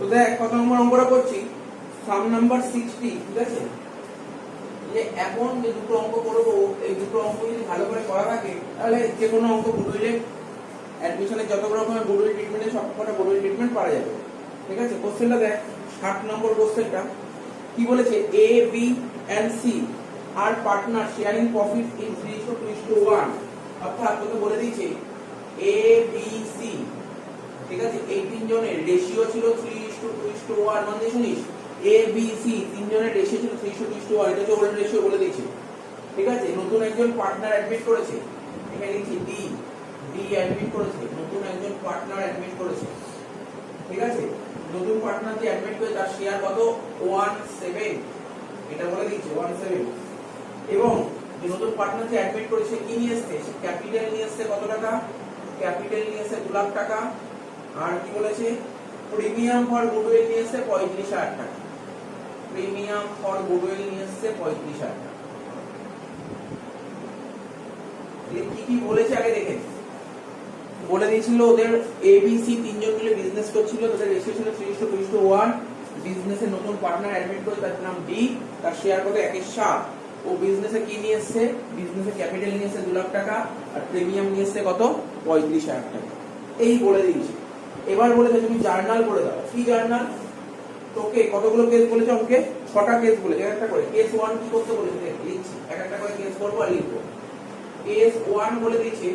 তো দেখ কত নম্বর অঙ্কটা করছি, সাম নাম্বার 60, ঠিক আছে। যে এখন যে দুটো অঙ্ক করবো, এই দুটো অঙ্ক যদি ভালো করে করা থাকে তাহলে যে কোনো অঙ্ক গুডউইলে অ্যাডমিশনে যত রকমের গুডউইল ট্রিটমেন্টে সব কটা গুডউইল ট্রিটমেন্ট পাওয়া যাবে, ঠিক আছে। কোশ্চেনটা দেখ, 60 নম্বর কোশ্চেনটা কি বলেছে, এ বি এন্ড সি আর পার্টনার শেয়ারিং প্রফিট ইন 3:1, অর্থাৎ তোকে বলে দিয়েছে এ বি সি, ঠিক আছে, এই তিনজনের রেশিও ছিল 3:2:1, মানে শুনিস এ বি সি তিনজনের রেশিও ছিল 3:2:1, এটা হচ্ছে ওল্ড রেশিও বলে দিয়েছে, ঠিক আছে। নতুন একজন পার্টনার অ্যাডমিট করেছে, এখানে লিখছি ডি, ডি অ্যাডমিট করেছে, নতুন একজন পার্টনার অ্যাডমিট করেছে, ঠিক আছে। নতুন পার্টনার যে অ্যাডমিট করে তার শেয়ার কত 17, এটা বলে দিয়েছে 17, এবং যে নতুন পার্টনার যে অ্যাডমিট করেছে কি নিয়ে এসেছে, ক্যাপিটাল নিয়ে এসেছে কত টাকা, ক্যাপিটাল নিয়ে এসেছে 2 লাখ টাকা, আর কি বলেছে প্রিমিয়াম ফর গুডউইল নিয়ে এসেছে 35,000 টাকা, প্রিমিয়াম ফর গুডউইল নিয়ে এসেছে 35,000 টাকা। কি কি বলেছে আগে দেখেন, বলে দিয়েছিল ওদের এবিসি তিনজন মিলে বিজনেস করছিল, তাদের রেশিও ছিল 3:2:1, বিজনেসে নতুন পার্টনার অ্যাডমিট করে তার নাম ডি, তার শেয়ার কত 1/7, ও বিজনেসে কি নিয়ে এসেছে, বিজনেসে ক্যাপিটাল নিয়ে এসেছে 2 লাখ টাকা, আর প্রিমিয়াম নিয়ে এসেছে কত 35,000 টাকা, এই বলে দিয়েছে। এবার বলেছে তুমি জার্নাল করে দাও। কি জার্নাল, তোকে কতগুলো কেস বলেছে অঙ্কে, 6টা কেস বলেছে, একটা করে। কেস 1 কি করতে বলেছে লিখছি, একটা করে কেস করব আর লিখবো। কেস 1 বলে দিয়েছে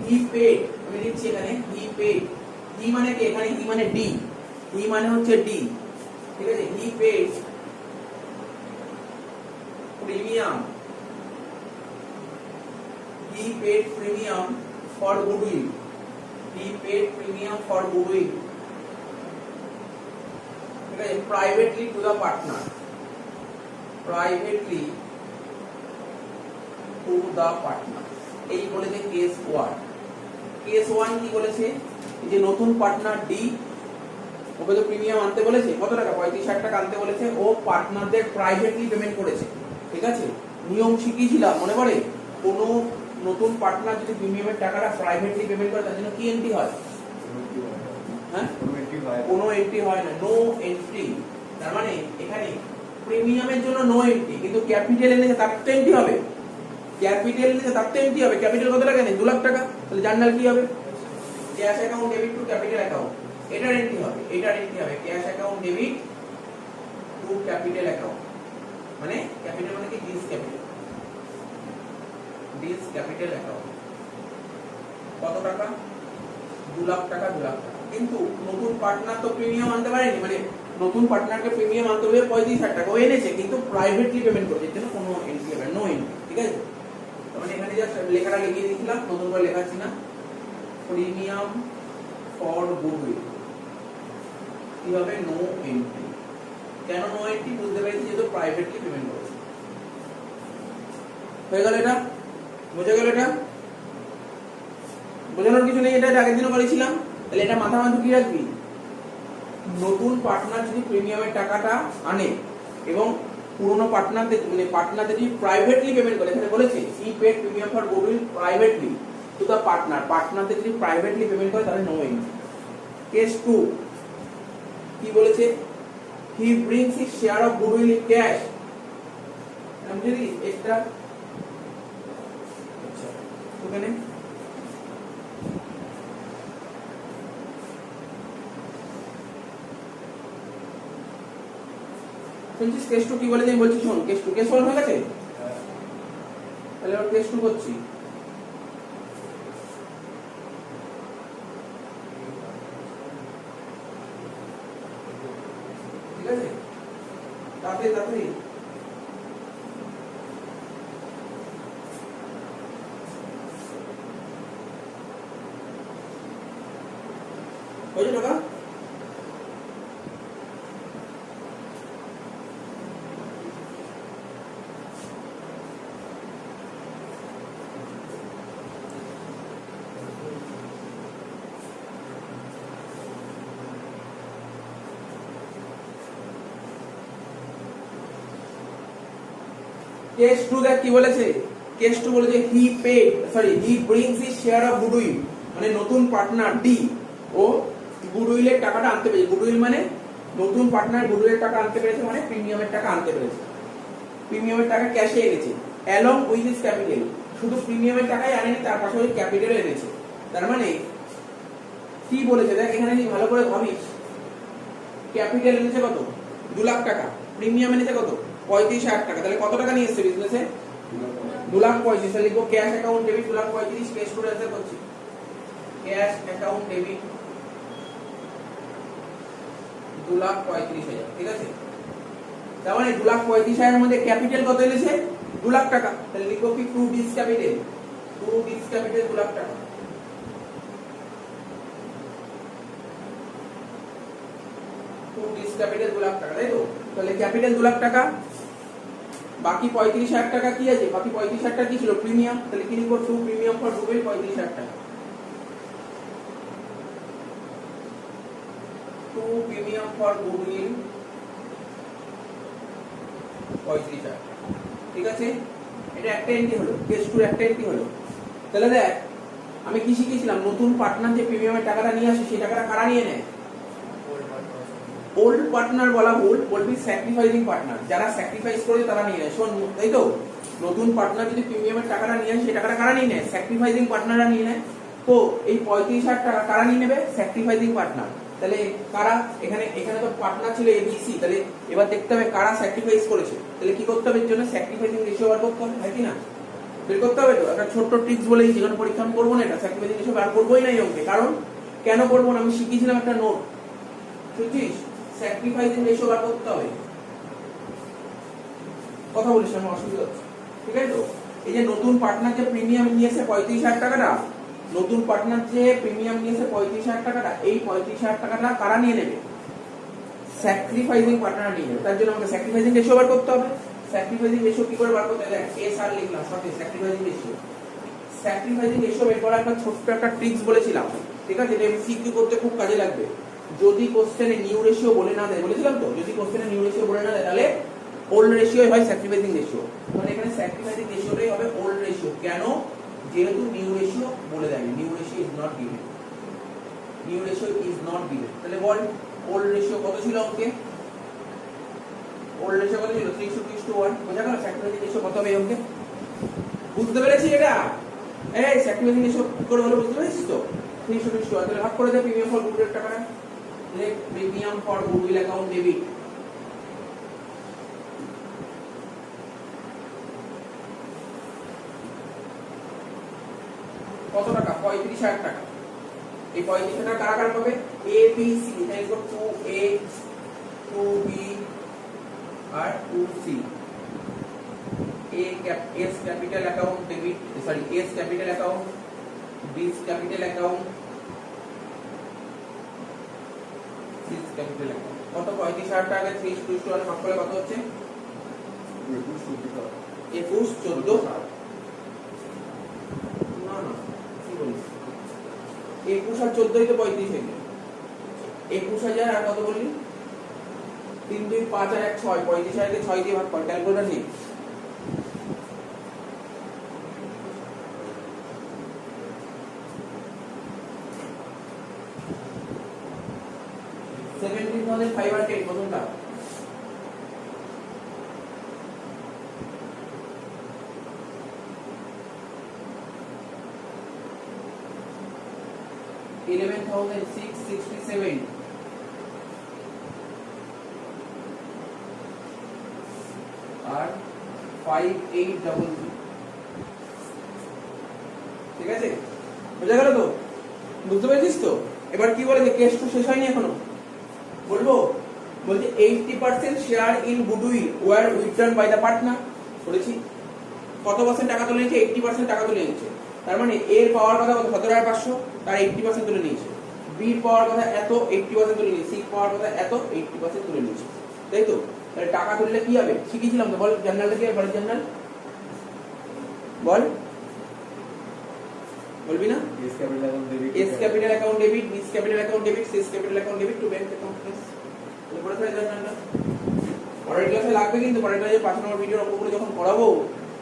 হি পেড, আমি লিখছি এখানে হি পেড, হি মানে কি, এখানে হি মানে ডি, হি মানে হচ্ছে ডি, ঠিক আছে। He paid premium, he paid premium for goodwill, he paid premium for goodwill, ঠিক আছে, privately to the partner, privately to the partner, এই বলেছে কেস 1। কেস 1 কি বলেছে, যে নতুন পার্টনার ডি, ওকে তো প্রিমিয়াম আনতে বলেছে কত টাকা, 35,000 টাকা আনতে বলেছে, ও পার্টনারদের প্রাইভেটলি পেমেন্ট করেছে, ঠিক আছে। নিয়ম শিখিয়েছিলাম মনে পড়ে, কোন নতুন পার্টনার যদি প্রিমিয়ামের টাকাটা প্রাইভেটলি পেমেন্ট করে তার জন্য কি এন্ট্রি হয়, হ্যাঁ কোনো এন্ট্রি হয় না, নো এন্ট্রি। তার মানে এখানে প্রিমিয়ামের জন্য নো এন্ট্রি, কিন্তু ক্যাপিটাল এনেছে তার তো এন্ট্রি হবে, ক্যাপিটাল নিতে তার তো এন্ট্রি হবে, ক্যাপিটাল কত টাকা নেই 2 লাখ টাকা, তাহলে জার্নাল কি হবে, cash account debit two capital account, এটার এন্ট্রি হবে, এটার এন্ট্রি হবে cash account debit two capital account, মানে ক্যাপিটাল মানে কি this capital, this capital account, কত টাকা 2 লাখ টাকা, 2 লাখ টাকা। কিন্তু নতুন পার্টনার তো প্রিমিয়াম আনতে পারেনি, মানে নতুন পার্টনারকে প্রিমিয়াম আনতে হবে 35,000 টাকা, ও এনেছে কিন্তু প্রাইভেটলি পেমেন্ট করেছে, এর জন্য কোনো এন্ট্রি হবে, নো এন্ট্রি, ঠিক আছে। মানে এখানে জাস্ট লেখাটা লিখে দিয়েছিলাম, নতুন করে লেখাচ্ছি না। প্রিমিয়াম ফর গুডউইল কি হবে, নো এন্ট্রি। কেন নো এন্ট্রি বুঝতে পেরেছি, যেহেতু প্রাইভেটলি পেমেন্ট করেছে। হয়ে গেল, এটা বুঝে গেল, এটা বোঝানোর কিছু নেই, এটা আগের দিনও বলেছিলাম। তাহলে এটা মাথা মাথা কি রাখবি, নতুন পার্টনার যদি প্রিমিয়ামের টাকাটা আনে এবং পুরনো পার্টনারদের মানে পার্টনারদের যদি প্রাইভেটলি পেমেন্ট করে, এখানে বলেছে he paid premium for goodwill privately to the partner, পার্টনারদের যদি প্রাইভেটলি পেমেন্ট করে তাহলে নো এন্ট্রি। কেস 2 কি বলেছে, হি brings his share of goodwill in cash, আমি যদি এটা আচ্ছা ওখানে শুনছিস, কেস 2 কি বলেছে আমি বলছি শোন, কেস 2 কেস 1 হয়ে গেছে, তাহলে আর কেস 2 করছি। ঠিক আছে, তাড়াতাড়ি তাড়াতাড়ি হয়েছে টাকা। কেস 2 দেখ কি বলেছে, কেস 2 বলেছে he paid he brings his share of goodwill, মানে নতুন পার্টনার ডি ও গুডউইলের টাকাটা আনতে পেরেছে। গুডউইল মানে নতুন পার্টনার গুডউইলের টাকা আনতে পেরেছে, মানে প্রিমিয়ামের টাকা আনতে পেরেছে। প্রিমিয়ামের টাকা ক্যাশে এনেছে অ্যালং উইথ হিজ ক্যাপিটাল। শুধু প্রিমিয়ামের টাকাই আনেনি, তার পাশাপাশি ক্যাপিটাল এনেছে। তার মানে কি বলেছে দেখ এখানে, ভালো করে ভাবিস। ক্যাপিটাল এনেছে কত? 2 লাখ টাকা। প্রিমিয়াম এনেছে কত? 35,000 টাকা। তাহলে কত টাকা নিয়ে এসেছে বিজনেসে? 2,35,000। তাহলে লিখবো ক্যাশ অ্যাকাউন্ট ডেবিট 2,35,000, কেস করে অ্যান্সার করছি। Cash account debit 2,35,000। ঠিক আছে, তার মানে 2,35,000 এর মধ্যে ক্যাপিটাল কত এনেছে? 2 লাখ টাকা। তাহলে লিখবো কি টু ডিস ক্যাপিটাল, 2 লাখ টাকা। টু ডিস ক্যাপিটাল 2 লাখ টাকা, তাই তো? তাহলে ক্যাপিটাল 2 লাখ টাকা, বাকি 35,000 টাকা কি আছে? বাকি 35,000 টাকা কি ছিল? প্রিমিয়াম। তাহলে কি লিখবো? টু প্রিমিয়াম ফর গুডউইল 35,000 টাকা। To premium for goodwill 35,000। ঠিক আছে, এটা একটা এন্ট্রি হলো, কেস টু একটা এন্ট্রি হলো। তাহলে দেখ আমি কি শিখেছিলাম? নতুন পার্টনার যে প্রিমিয়ামের টাকাটা নিয়ে আসে, সেই টাকাটা কারা নিয়ে নেয়? ওল্ড পার্টনার বলা ভুল, বলবি স্যাক্রিফাইসিং পার্টনার। যারা স্যাক্রিফাইস করে তারা নিয়ে নেয়। শোন, তাই তো? নতুন পার্টনার যদি প্রিমিয়ামের টাকাটা নিয়ে আসে, সেই টাকাটা কারা নিয়ে নেয়? স্যাক্রিফাইসিং পার্টনাররা নিয়ে নেয়। তো এই 35,000 টাকা কারা নিয়ে নেবে? Sacrificing partner. তাহলে কারা? এখানে তো পার্টনার ছিল এবিসি। তাহলে এবার দেখতে হবে কারা স্যাক্রিফাইস করেছে। তাহলে কি করতে হবে? এর জন্য স্যাক্রিফাইসিং রেশিও বার করতে হবে, হয় কি না? বের করতে হবে তো। একটা ছোট্ট ট্রিক্স বলেই যেখানে পরীক্ষা আমি করবো না, এটা স্যাক্রিফাইসিং রেশিও বার করবোই না এই অঙ্কে। কারণ কেন করবো না? আমি শিখিয়েছিলাম একটা নোট, বুঝছিস? স্যাক্রিফাইসিং রেশিও বার করতে হবে। কথা বলিস না, অসুবিধা হচ্ছে। ঠিক আছে তো? এই যে নতুন পার্টনার যে প্রিমিয়াম নিয়েছে 35,000 টাকাটা, নতুন পার্টনার যে প্রিমিয়াম নিয়েছে 35,000 টাকাটা, এই 35,000 টাকাটা কারা নিয়ে নেবে? স্যাক্রিফাইসিং পার্টনার নিয়ে নেবে। তার জন্য আমাকে স্যাক্রিফাইসিং রেশিও বার করতে হবে। স্যাক্রিফাইসিং রেশিও কি করে বার করতে হবে? এস আর লিখলাম সাথে স্যাক্রিফাইসিং রেশিও। স্যাক্রিফাইসিং রেশিও বের করার একটা ছোট্ট একটা ট্রিক্স বলেছিলাম, ঠিক আছে? এটা এমসিকিউ করতে খুব কাজে লাগবে। যদি কোশ্চেনে নিউ রেশিও বলে না দেয়, বলেছিলাম তো, যদি কোশ্চেনে নিউ রেশিও বলে না দেয়, তাহলে ওল্ড রেশিও হয় স্যাক্রিফাইসিং রেশিও। মানে এখানে স্যাক্রিফাইসিং রেশিওটাই হবে ওল্ড রেশিও। কেন? যেহেতু নিউ রেশিও বলে দেয়, new ratio is not given, new ratio is not given. তাহলে বল ওল্ড রেশিও কত ছিল ওকে? ওল্ড রেশিও কত ছিল? 3:1। বোঝা গেল স্যাক্রিফাইসিং রেশিও কত হবে ওকে? বুঝতে পেরেছি এটা? এই স্যাক্রিফাইসিং রেশিও করে হলো, বুঝতে পেরেছিস তো? 3:1। তাহলে ভাগ করে দে প্রিমিয়াম ফর গুডউইল টাকাটা। লেখ premium for goodwill account debit কত টাকা? 35,000 টাকা। এই 35,000 টাকা কারা কারা পাবে? A B C. তাই লিখব 2A 2B আর 2C। S capital account debit, sorry S capital account, B capital account, C capital account. কত? 35,000 টাকা 3:1 ভাগ করলে কত হচ্ছে? 21 14। না না, কি বলিস? 21 আর 14 তো 35 হয়ে গেল। 21,000 আর কত বললি? 3 2 5 আর 1 6। 35,000 কে 6 দিয়ে ভাগ কর, ক্যালকুলেটর নিয়ে। 17,500 প্রথমটা। $11,667 আর 5800। ঠিক আছে, বোঝা গেল তো? বুঝতে পেরেছিস তো? এবার কি বলে যে কেস তো শেষ হয়নি এখনো, বলবো। বলছে 80% share in goodwill were withdrawn by the partner. বলেছি কত পার্সেন্ট টাকা তুলে নিয়েছে? 80% টাকা তুলে নিয়েছে। তার মানে এর পাওয়ার কথা কত? 17,500, তার 80% তুলে নিয়েছে। বির পাওয়ার কথা এত, 80% তুলে নিয়েছে। সি পাওয়ার কথা এত, 80% তুলে নিয়েছে। তাই তো? তাহলে টাকা তুললে কি হবে? শিখেছিলাম তো, বল জার্নালটা কি হবে? জার্নাল বল, বলবি না? S capital account debit, B capital account debit, C capital account debit to bank account plus. তাহলে পড়ে ফেলে জার্নালটা। পরের ক্লাসে লাগবে কিন্তু, পরের ক্লাসে 5 নম্বর ভিডিওর অঙ্কগুলো যখন করাবো,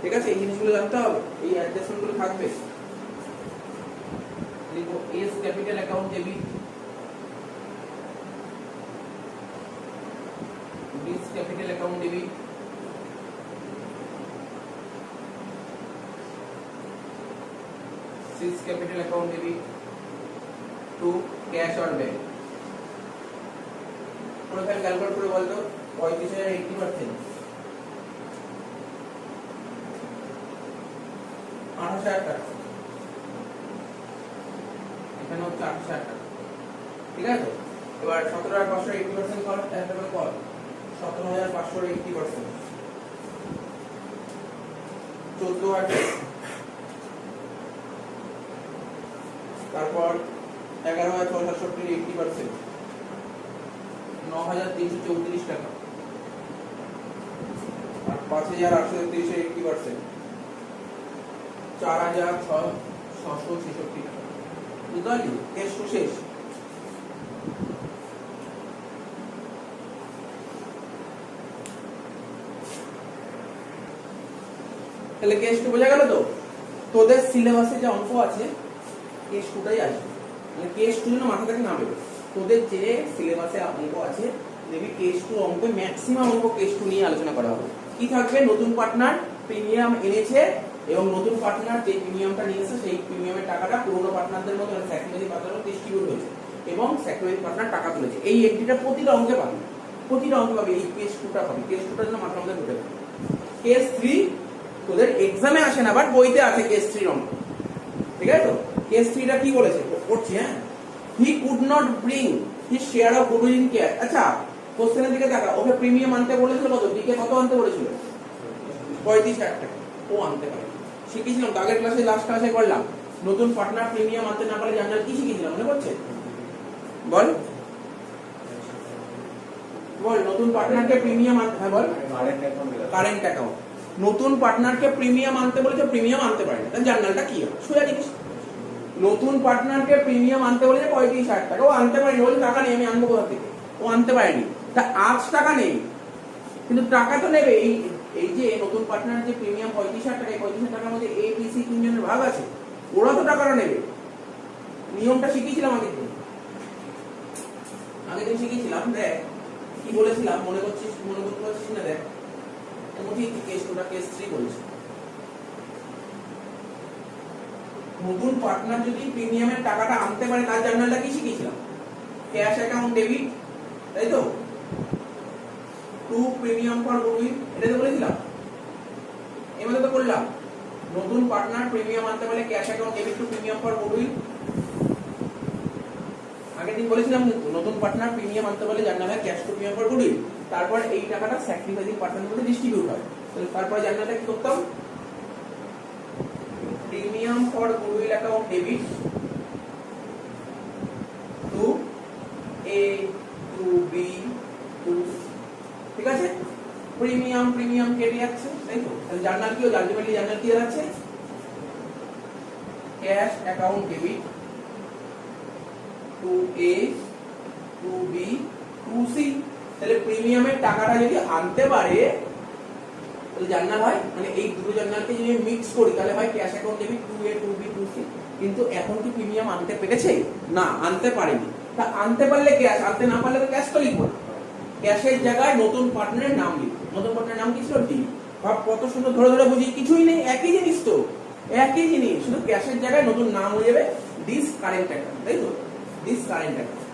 ঠিক আছে, এই জিনিসগুলো জানতে হবে, এই অ্যাডজাস্টমেন্টগুলো থাকবে। লিখো S capital account debit capital account debit, six capital account debit to cash और बैंक। প্রোফাইল ক্যালকুলেট করে বলতো 35,000 80% 28,000 টাকা, এখানে হচ্ছে 28,000 টাকা, ঠিক আছে তো? এবার 17,500 80% কর, একটা করে কর, 17,500 80% 14,000, তারপর 11,667 80% 9,334 টাকা, আর 5,833 80% 4,666 টাকা। বুঝতে পারলি? কেস টু শেষ। তাহলে কেস টু বোঝা গেল তো? তোদের সিলেবাসে যে অঙ্ক আছে কেস টুটাই আসবে, মানে কেস টু যেন মাথা থেকে না বেরোয়। তোদের যে সিলেবাসে অঙ্ক আছে দেখবি কেস টু অঙ্কে ম্যাক্সিমাম অঙ্ক কেস টু নিয়ে আলোচনা করা হবে। কি থাকবে? নতুন পার্টনার প্রিমিয়াম এনেছে এবং নতুন পার্টনার যে প্রিমিয়ামটা নিয়েছে সেই প্রিমিয়ামের টাকাটা পুরনো পার্টনারদের মধ্যে স্যাক্রিফাইস পার্টনার ডিস্ট্রিবিউট হয়েছে এবং স্যাক্রিফাইস পার্টনার টাকা তুলেছে। এই এন্ট্রিটা প্রতিটা অঙ্কে পাবে, প্রতিটা অঙ্কে পাবে। এই কেস টুটা পাবে, কেস টুটা যেন মাথার মধ্যে ঢুকে যাবে। কেস থ্রি তোদের এক্সামে আসে না, বাট বইতে আছে কেস থ্রি অঙ্ক, ঠিক আছে তো? কেস থ্রিটা কি বলেছে পড়ছি, হ্যাঁ। He could not bring his share of goodwill in cash. আচ্ছা কোশ্চেনের দিকে দেখা, ওকে প্রিমিয়াম আনতে বলেছিল কত? ডিকে কত আনতে বলেছিল? 35,000 টাকা। ও আনতে পারে, শিখেছিলাম তো আগের ক্লাসে, লাস্ট ক্লাসে করলাম। নতুন পার্টনার প্রিমিয়াম আনতে না পারলে জানার কি শিখেছিলাম মনে পড়ছে? বল বল। নতুন পার্টনারকে প্রিমিয়াম আনতে, হ্যাঁ বল। Current account. নতুন পার্টনারকে প্রিমিয়াম আনতে বলেছে, প্রিমিয়াম আনতে পারে না, তাহলে জার্নালটা কি হবে? সোজা জিনিস। নতুন পার্টনারকে প্রিমিয়াম আনতে বলেছে 35,000 টাকা, ও আনতে পারেনি, বলে টাকা নেই, আমি আনবো কোথা থেকে? ও আনতে পারেনি, তা আজ টাকা নেই, কিন্তু টাকা তো নেবে। এই যে নতুন পার্টনার যে প্রিমিয়াম 35,000 টাকা, এই 35,000 টাকার মধ্যে এ বি সি তিনজনের ভাগ আছে, ওরা তো টাকাটা নেবে। নিয়মটা শিখিয়েছিলাম আগের দিন, শিখিয়েছিলাম। দেখ কি বলেছিলাম, মনে করছিস? মনে করতে পারছিস না? দেখ কেস টুটা কেস থ্রি বলেছে। নতুন পার্টনার যদি প্রিমিয়ামের টাকাটা আনতে পারে, তার জার্নালটা কি শিখিয়েছিলাম? ক্যাশ অ্যাকাউন্ট ডেবিট, তাই তো? টু প্রিমিয়াম ফর গুডউইল, এটা তো বলেছিলাম। এবারে তো করলাম নতুন পার্টনার প্রিমিয়াম আনতে পারলে cash account debit two premium for goodwill. আগের দিন বলেছিলাম নতুন পার্টনার প্রিমিয়াম আনতে পারলে জার্নাল হয় cash to premium for goodwill. তারপর এই টাকাটা স্যাক্রিফাইসিং পার্টনারের মধ্যে ডিস্ট্রিবিউট হয়। তাহলে তারপরে জার্নালটা কি করতাম? Premium for goodwill account debit to A to B to, ঠিক আছে? প্রিমিয়াম প্রিমিয়াম কেটে যাচ্ছে, তাই তো? তাহলে জার্নাল কি হলো? আলটিমেটলি জার্নাল কি দাঁড়াচ্ছে? Cash account debit to A to B to C. তাহলে প্রিমিয়ামের টাকাটা যদি আনতে পারে তাহলে জার্নাল হয়, মানে এই দুটো জার্নালকে যদি মিক্স করি তাহলে হয় cash account debit to A to B to C. কিন্তু এখন কি প্রিমিয়াম আনতে পেরেছে? না, আনতে পারেনি। তা আনতে পারলে ক্যাশ, আনতে না পারলে তো ক্যাশ তো লিখবো না। ক্যাশের জায়গায় নতুন পার্টনারের নাম লিখবো। নতুন পার্টনারের নাম কি ছিল? ডি। ভাব কত সুন্দর ধরে ধরে বুঝি, কিছুই নেই, একই জিনিস তো, একই জিনিস, শুধু ক্যাশের জায়গায় নতুন নাম হয়ে যাবে দিস কারেন্ট অ্যাকাউন্ট, তাই তো? This current account.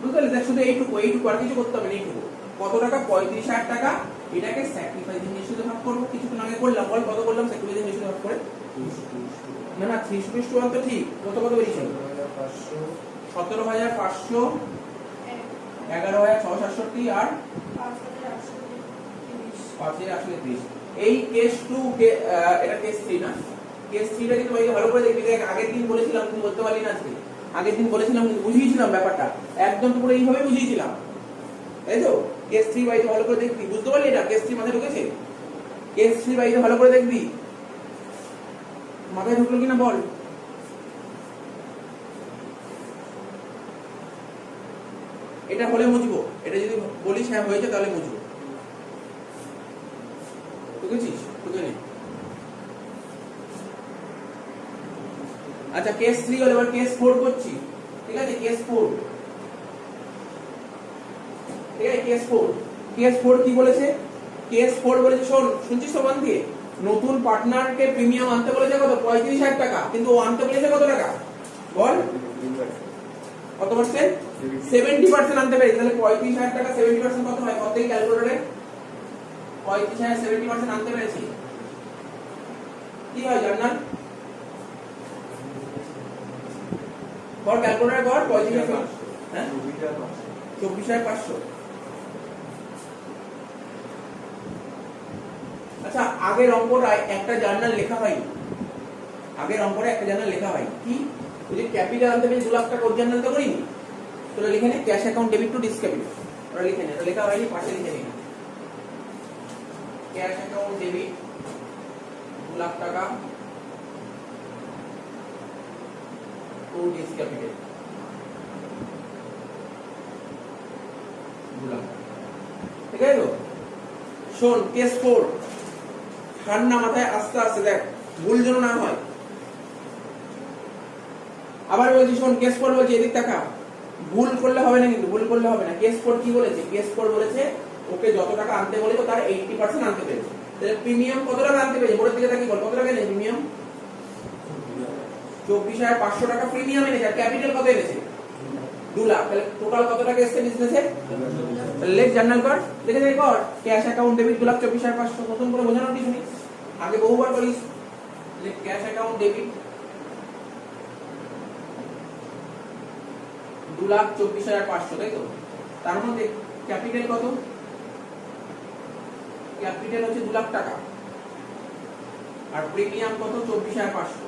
বুঝতে পারলি? দেখ শুধু এইটুকু আর কিছু করতে হবে না। এইটুকু কত টাকা? 35,000 টাকা। এটাকে স্যাক্রিফাইসিং রেশিওতে ভাগ করবো। কিছুক্ষণ আগে করলাম, বল কত করলাম স্যাক্রিফাইসিং রেশিওতে ভাগ করে? না না, 3:1 তো ঠিক। কত বেরিয়েছিল? 17,500, 11,667 আর 5,830। এই কেস টু, এটা কেস থ্রি না? কেস থ্রিটা কিন্তু ভালো করে দেখবি। দেখ আগের দিন বলেছিলাম, কিন্তু বলতে পারলি না আজকে। আগের দিন বলেছিলাম, কিন্তু বুঝিয়েছিলাম ব্যাপারটা, একদম পুরো এইভাবে বুঝিয়েছিলাম, তাই তো? কেস থ্রি বাইতে ভালো করে দেখবি। বুঝতে পারলি? এটা কেস থ্রি মাথায় ঢুকেছে? কেস থ্রি বাইতে ভালো করে দেখবি, মাথায় ঢুকলো কিনা বল। এটা হলে মুছবো, এটা যদি বলিস হ্যাঁ হয়েছে তাহলে মুছবো। ঢুকেছিস? ঢুকে নে। আচ্ছা কেস থ্রি হলে এবার কেস ফোর করছি, ঠিক আছে? কেস ফোর ঠিক আছে। কেস 4 কি বলেছে? কেস 4 বলেছে, শোন, শুনছিস তো মন দিয়ে, নতুন পার্টনারকে প্রিমিয়াম আনতে বলেছে কত? 35,000 টাকা, কিন্তু ও আনতে বলেছে কত টাকা বল? কত পার্সেন্ট? 70% আনতে পেরেছে। তাহলে 35,000 টাকা 70% কত হয়? কত থেকে ক্যালকুলেটরে 35,000 70% আনতে পেরেছি, কি হয় জার্নাল? কর ক্যালকুলেটরে কর 35,000, হ্যাঁ 24,500। আচ্ছা, আগের অঙ্কটায় একটা জার্নাল লেখা হয়নি, আগের অঙ্কটা একটা জার্নাল লেখা হয় কি? ওই যে ক্যাপিটাল আনতে পেরেছি 2 লাখ টাকা, ওর জার্নালটা করিনি? তোরা লিখে নে ক্যাশ অ্যাকাউন্ট ডেবিট টু ডিসক্যাপিটাল, ওরা লিখে নে, এটা লেখা হয়নি, পাশে লিখে নে ক্যাশ অ্যাকাউন্ট ডেবিট 2 লাখ টাকা টু ডিসক্যাপিটাল 2 লাখ, ঠিক আছে তো? শোন, কেস 4 ঠান্ডা মাথায় আস্তে আস্তে দেখ, ভুল যেন না হয়। আবার বলছি শোন, কেস 4 বলছি, এদিক টাকা ভুল করলে হবে না, কিন্তু ভুল করলে হবে না। কেস 4 কি বলেছে? কেস 4 বলেছে ওকে যত টাকা আনতে বলেছে তার 80% আনতে পেরেছে। তাহলে প্রিমিয়াম কত টাকা আনতে পেরেছে? বোর্ডের দিকে তাকিয়ে বল, কত টাকা এনেছে প্রিমিয়াম? 24,500 টাকা প্রিমিয়াম এনেছে। আর ক্যাপিটাল কত এনেছে? 2 লাখ। তাহলে টোটাল কত টাকা এসেছে বিজনেসে? লেখ জার্নাল কর, দেখে দেখে কর, ক্যাশ অ্যাকাউন্ট ডেবিট 2,24,500। নতুন করে বোঝানোর কিছু নেই, আগে বহুবার করিস। লেখ ক্যাশ অ্যাকাউন্ট ডেবিট 2,24,500, তাই তো? তার মধ্যে ক্যাপিটাল কত? ক্যাপিটাল হচ্ছে 2 লাখ টাকা, আর প্রিমিয়াম কত? 24,500।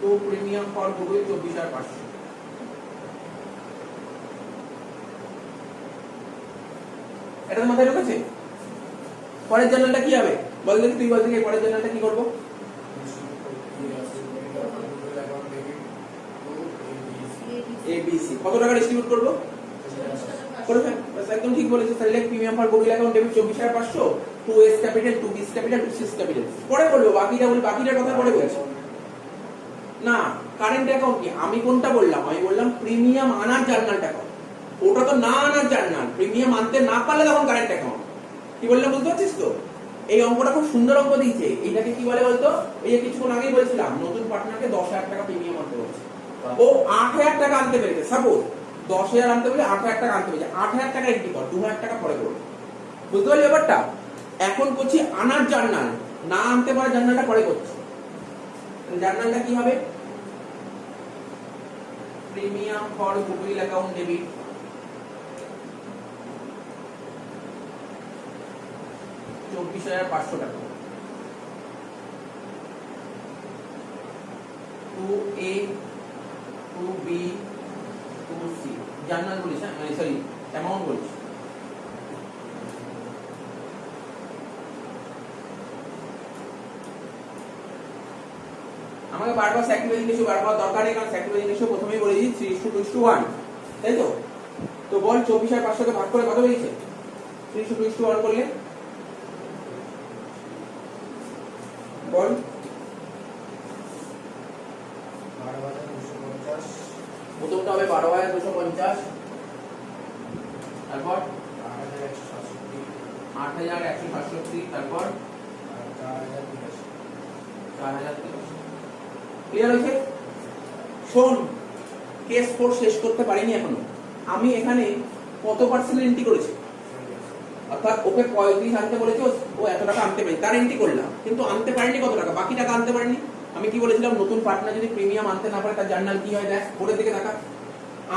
তো প্রিমিয়াম ফর গুডউইল 24,500। এটা তো মাথায় ঢুকেছে? পরের জার্নালটা কি হবে বল দেখি, তুই বল দেখি পরের জার্নালটা কি করব? ABC কত টাকা ডিস্ট্রিবিউট করব? করে ফেল, বাস একদম ঠিক বলেছিস। তাহলে premium for goodwill account debit 24,500 to A's capital, to B's capital, to C's capital. পরে বলবো বাকিটা, বলি বাকিটার কথা পরে বলছি না। কারেন্ট অ্যাকাউন্ট কি? আমি কোনটা বললাম? আমি বললাম প্রিমিয়াম আনার জার্নালটা কর, ওটা তো না আনার জার্নাল। প্রিমিয়াম আনতে না পারলে তখন কারেন্ট অ্যাকাউন্ট। কি বললাম বুঝতে পারছিস তো? এই অঙ্কটা খুব সুন্দর অঙ্ক দিয়েছে। এইটাকে কি বলে বলতো? এই যে কিছুক্ষণ আগেই বলছিলাম, নতুন পার্টনারকে 10,000 টাকা প্রিমিয়াম আনতে বলছে, ও 8,000 টাকা আনতে পেরেছে। সাপোজ 10,000 আনতে বলে 8,000 টাকা আনতে পেরেছে, 8,000 টাকা এন্ট্রি কর, 2,000 টাকা পরে করবে। বুঝতে পারলি ব্যাপারটা? এখন করছি আনার জার্নাল, না আনতে পারা জার্নালটা পরে করছি। জার্নালটা কি হবে? Premium for goodwill account debit 24,500 টাকা to A, to B, to C. Journal বলিস, হ্যাঁ সরি অ্যামাউন্ট বলিস। আমাকে বারবার স্যাক্রিফাইস রেশিও বারবার দরকার নেই, কারণ স্যাক্রিফাইস রেশিও প্রথমেই বলে দিই 3:2:1, তাই তো? তো বল 24,500 কে ভাগ করে কত বেরিয়েছে? 3:2:1 করলে বল 12,250, প্রথমটা হবে 12,250, তারপর 8,167, 8,167, তারপর 4,083। 4,083। ক্লিয়ার হয়েছে? শোন, কেস 4 শেষ করতে পারিনি এখনো। আমি এখানে কত পার্সেন্ট এন্ট্রি করেছি? অর্থাৎ ওকে 35 আনতে বলেছি, ও এত টাকা আনতে পারি, তার এন্ট্রি করলাম, কিন্তু আনতে পারিনি কত টাকা, বাকি টাকা আনতে পারিনি। আমি কি বলেছিলাম? নতুন পার্টনার যদি প্রিমিয়াম আনতে না পারে তার জার্নাল কি হয় দেখ, বোর্ডের দিকে তাকা।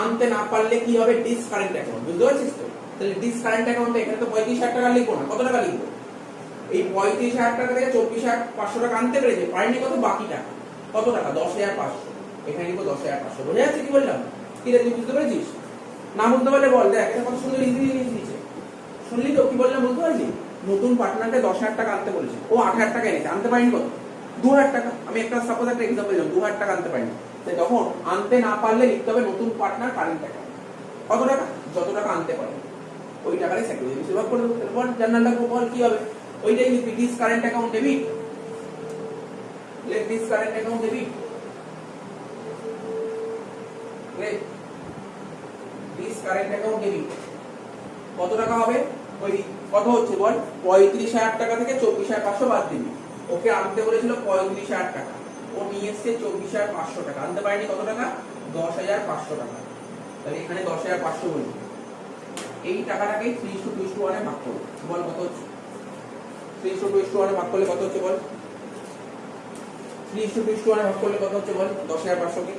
আনতে না পারলে কি হবে? ডিসকারেন্ট অ্যাকাউন্ট। বুঝতে পারছিস তো? তাহলে ডিসকারেন্ট অ্যাকাউন্টে এখানে তো 35,000 টাকা লিখবো না, কত টাকা লিখবো? এই 35,000 টাকা থেকে 24,500 টাকা আনতে পেরেছে, পারিনি কত? বাকি টাকা কত টাকা? 10,500। এখানে লিখবো 10,500। বোঝা যাচ্ছে কি বললাম? কি রে, তুই বুঝতে পেরেছিস? না বুঝতে পারলে বল, দেখ এটা কত সুন্দর ইজি জিনিস দিয়েছে। শুনলি তো কি বললাম? বুঝতে পারলি? নতুন পার্টনারকে 10,000 টাকা আনতে বলেছে, ও 8,000 টাকা এনেছে, আনতে পারিনি কত? 2,000 টাকা। আমি একটা সাপোজ একটা এক্সাম্পল দিলাম, 2,000 টাকা আনতে পারিনি। তাই তখন আনতে না পারলে লিখতে হবে নতুন পার্টনার কারেন্ট অ্যাকাউন্ট। কত টাকা? যত টাকা আনতে পারে ওই টাকারই স্যাক্রিফাইস বেশিরভাগ করে দেবো। বল জার্নালটা বল কি হবে? ওইটাই লিখবি, this current account debit. Let this current account debit, let this current account debit কত টাকা হবে? ওই কত হচ্ছে বল, 35,000 টাকা থেকে 24,500 বাদ দিবি। ওকে আনতে বলেছিল 35,000 টাকা, ও নিয়ে এসছে 24,500 টাকা, আনতে পারেনি কত টাকা? 10,500 টাকা। তাহলে এখানে 10,500 বলি, এই টাকাটাকে 3:2:1 এ ভাগ করো, বল কত হচ্ছে? 3:2:1 এ ভাগ করলে কত হচ্ছে বল? 3:2:1 এ ভাগ করলে কত হচ্ছে বল? 10,500 কে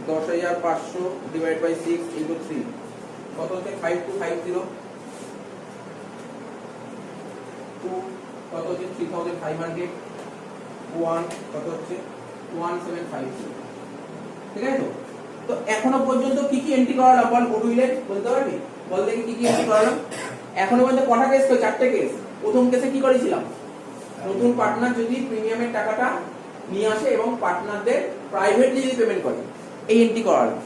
10,500 ডিভাইড বাই 6 ইনটু 3 কত হচ্ছে? 5250 2 কত হচ্ছে? 3,500 1 কত হচ্ছে? 1750। ঠিক আছে? তো এখনো পর্যন্ত কি কি এন্ট্রি করালাম বল গুডউইলে, বলতে পারবি? বল দেখি কি কি এন্ট্রি করালাম। এখনো পর্যন্ত কটা কেস তো? 4টে কেস। প্রথম কেসে কি করেছিলাম? নতুন পার্টনার যদি প্রিমিয়ামের টাকাটা নিয়ে আসে এবং পার্টনারদের প্রাইভেটলি যদি পেমেন্ট করে, এই এন্ট্রি করালাম।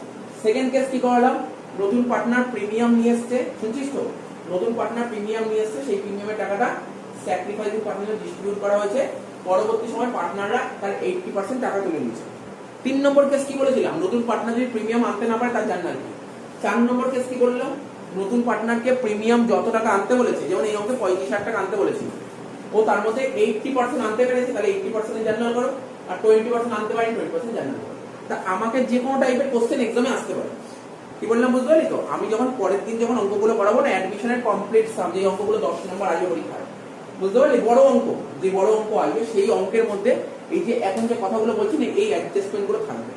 সেকেন্ড কেস কি করালাম? নতুন পার্টনার প্রিমিয়াম নিয়ে এসছে, শুনছিস তো? নতুন পার্টনার প্রিমিয়াম নিয়ে এসছে, সেই প্রিমিয়ামের টাকাটা স্যাক্রিফাইসিং পার্টনারে ডিস্ট্রিবিউট করা হয়েছে, পরবর্তী সময় পার্টনাররা তার 80% টাকা তুলে নিয়েছে। 3 নম্বর কেস কি বলেছিলাম? নতুন পার্টনার যদি প্রিমিয়াম আনতে না পারে তার জার্নাল কি। 4 নম্বর কেস কি করলাম? নতুন পার্টনারকে প্রিমিয়াম যত টাকা আনতে বলেছে, যেমন এই অঙ্কে 35,000 টাকা আনতে বলেছিল, ও তার মধ্যে 80% আনতে পেরেছে, তাহলে 80% জার্নাল করো, আর 20% আনতে পারেনি, 20% জার্নাল করো। তা আমাকে যে কোনো টাইপের কোশ্চেন এক্সামে আসতে পারে। কি বললাম বুঝতে পারলি তো? আমি যখন পরের দিন যখন অঙ্কগুলো করাবো না, অ্যাডমিশনের কমপ্লিট সাম, যে অঙ্কগুলো 10 নম্বর আসবে পরীক্ষায়, বুঝতে পারলি? বড় অঙ্ক, যে বড় অঙ্ক আসবে সেই অঙ্কের মধ্যে এই যে এখন যে কথাগুলো বলছি না, এই অ্যাডজাস্টমেন্ট গুলো থাকবে।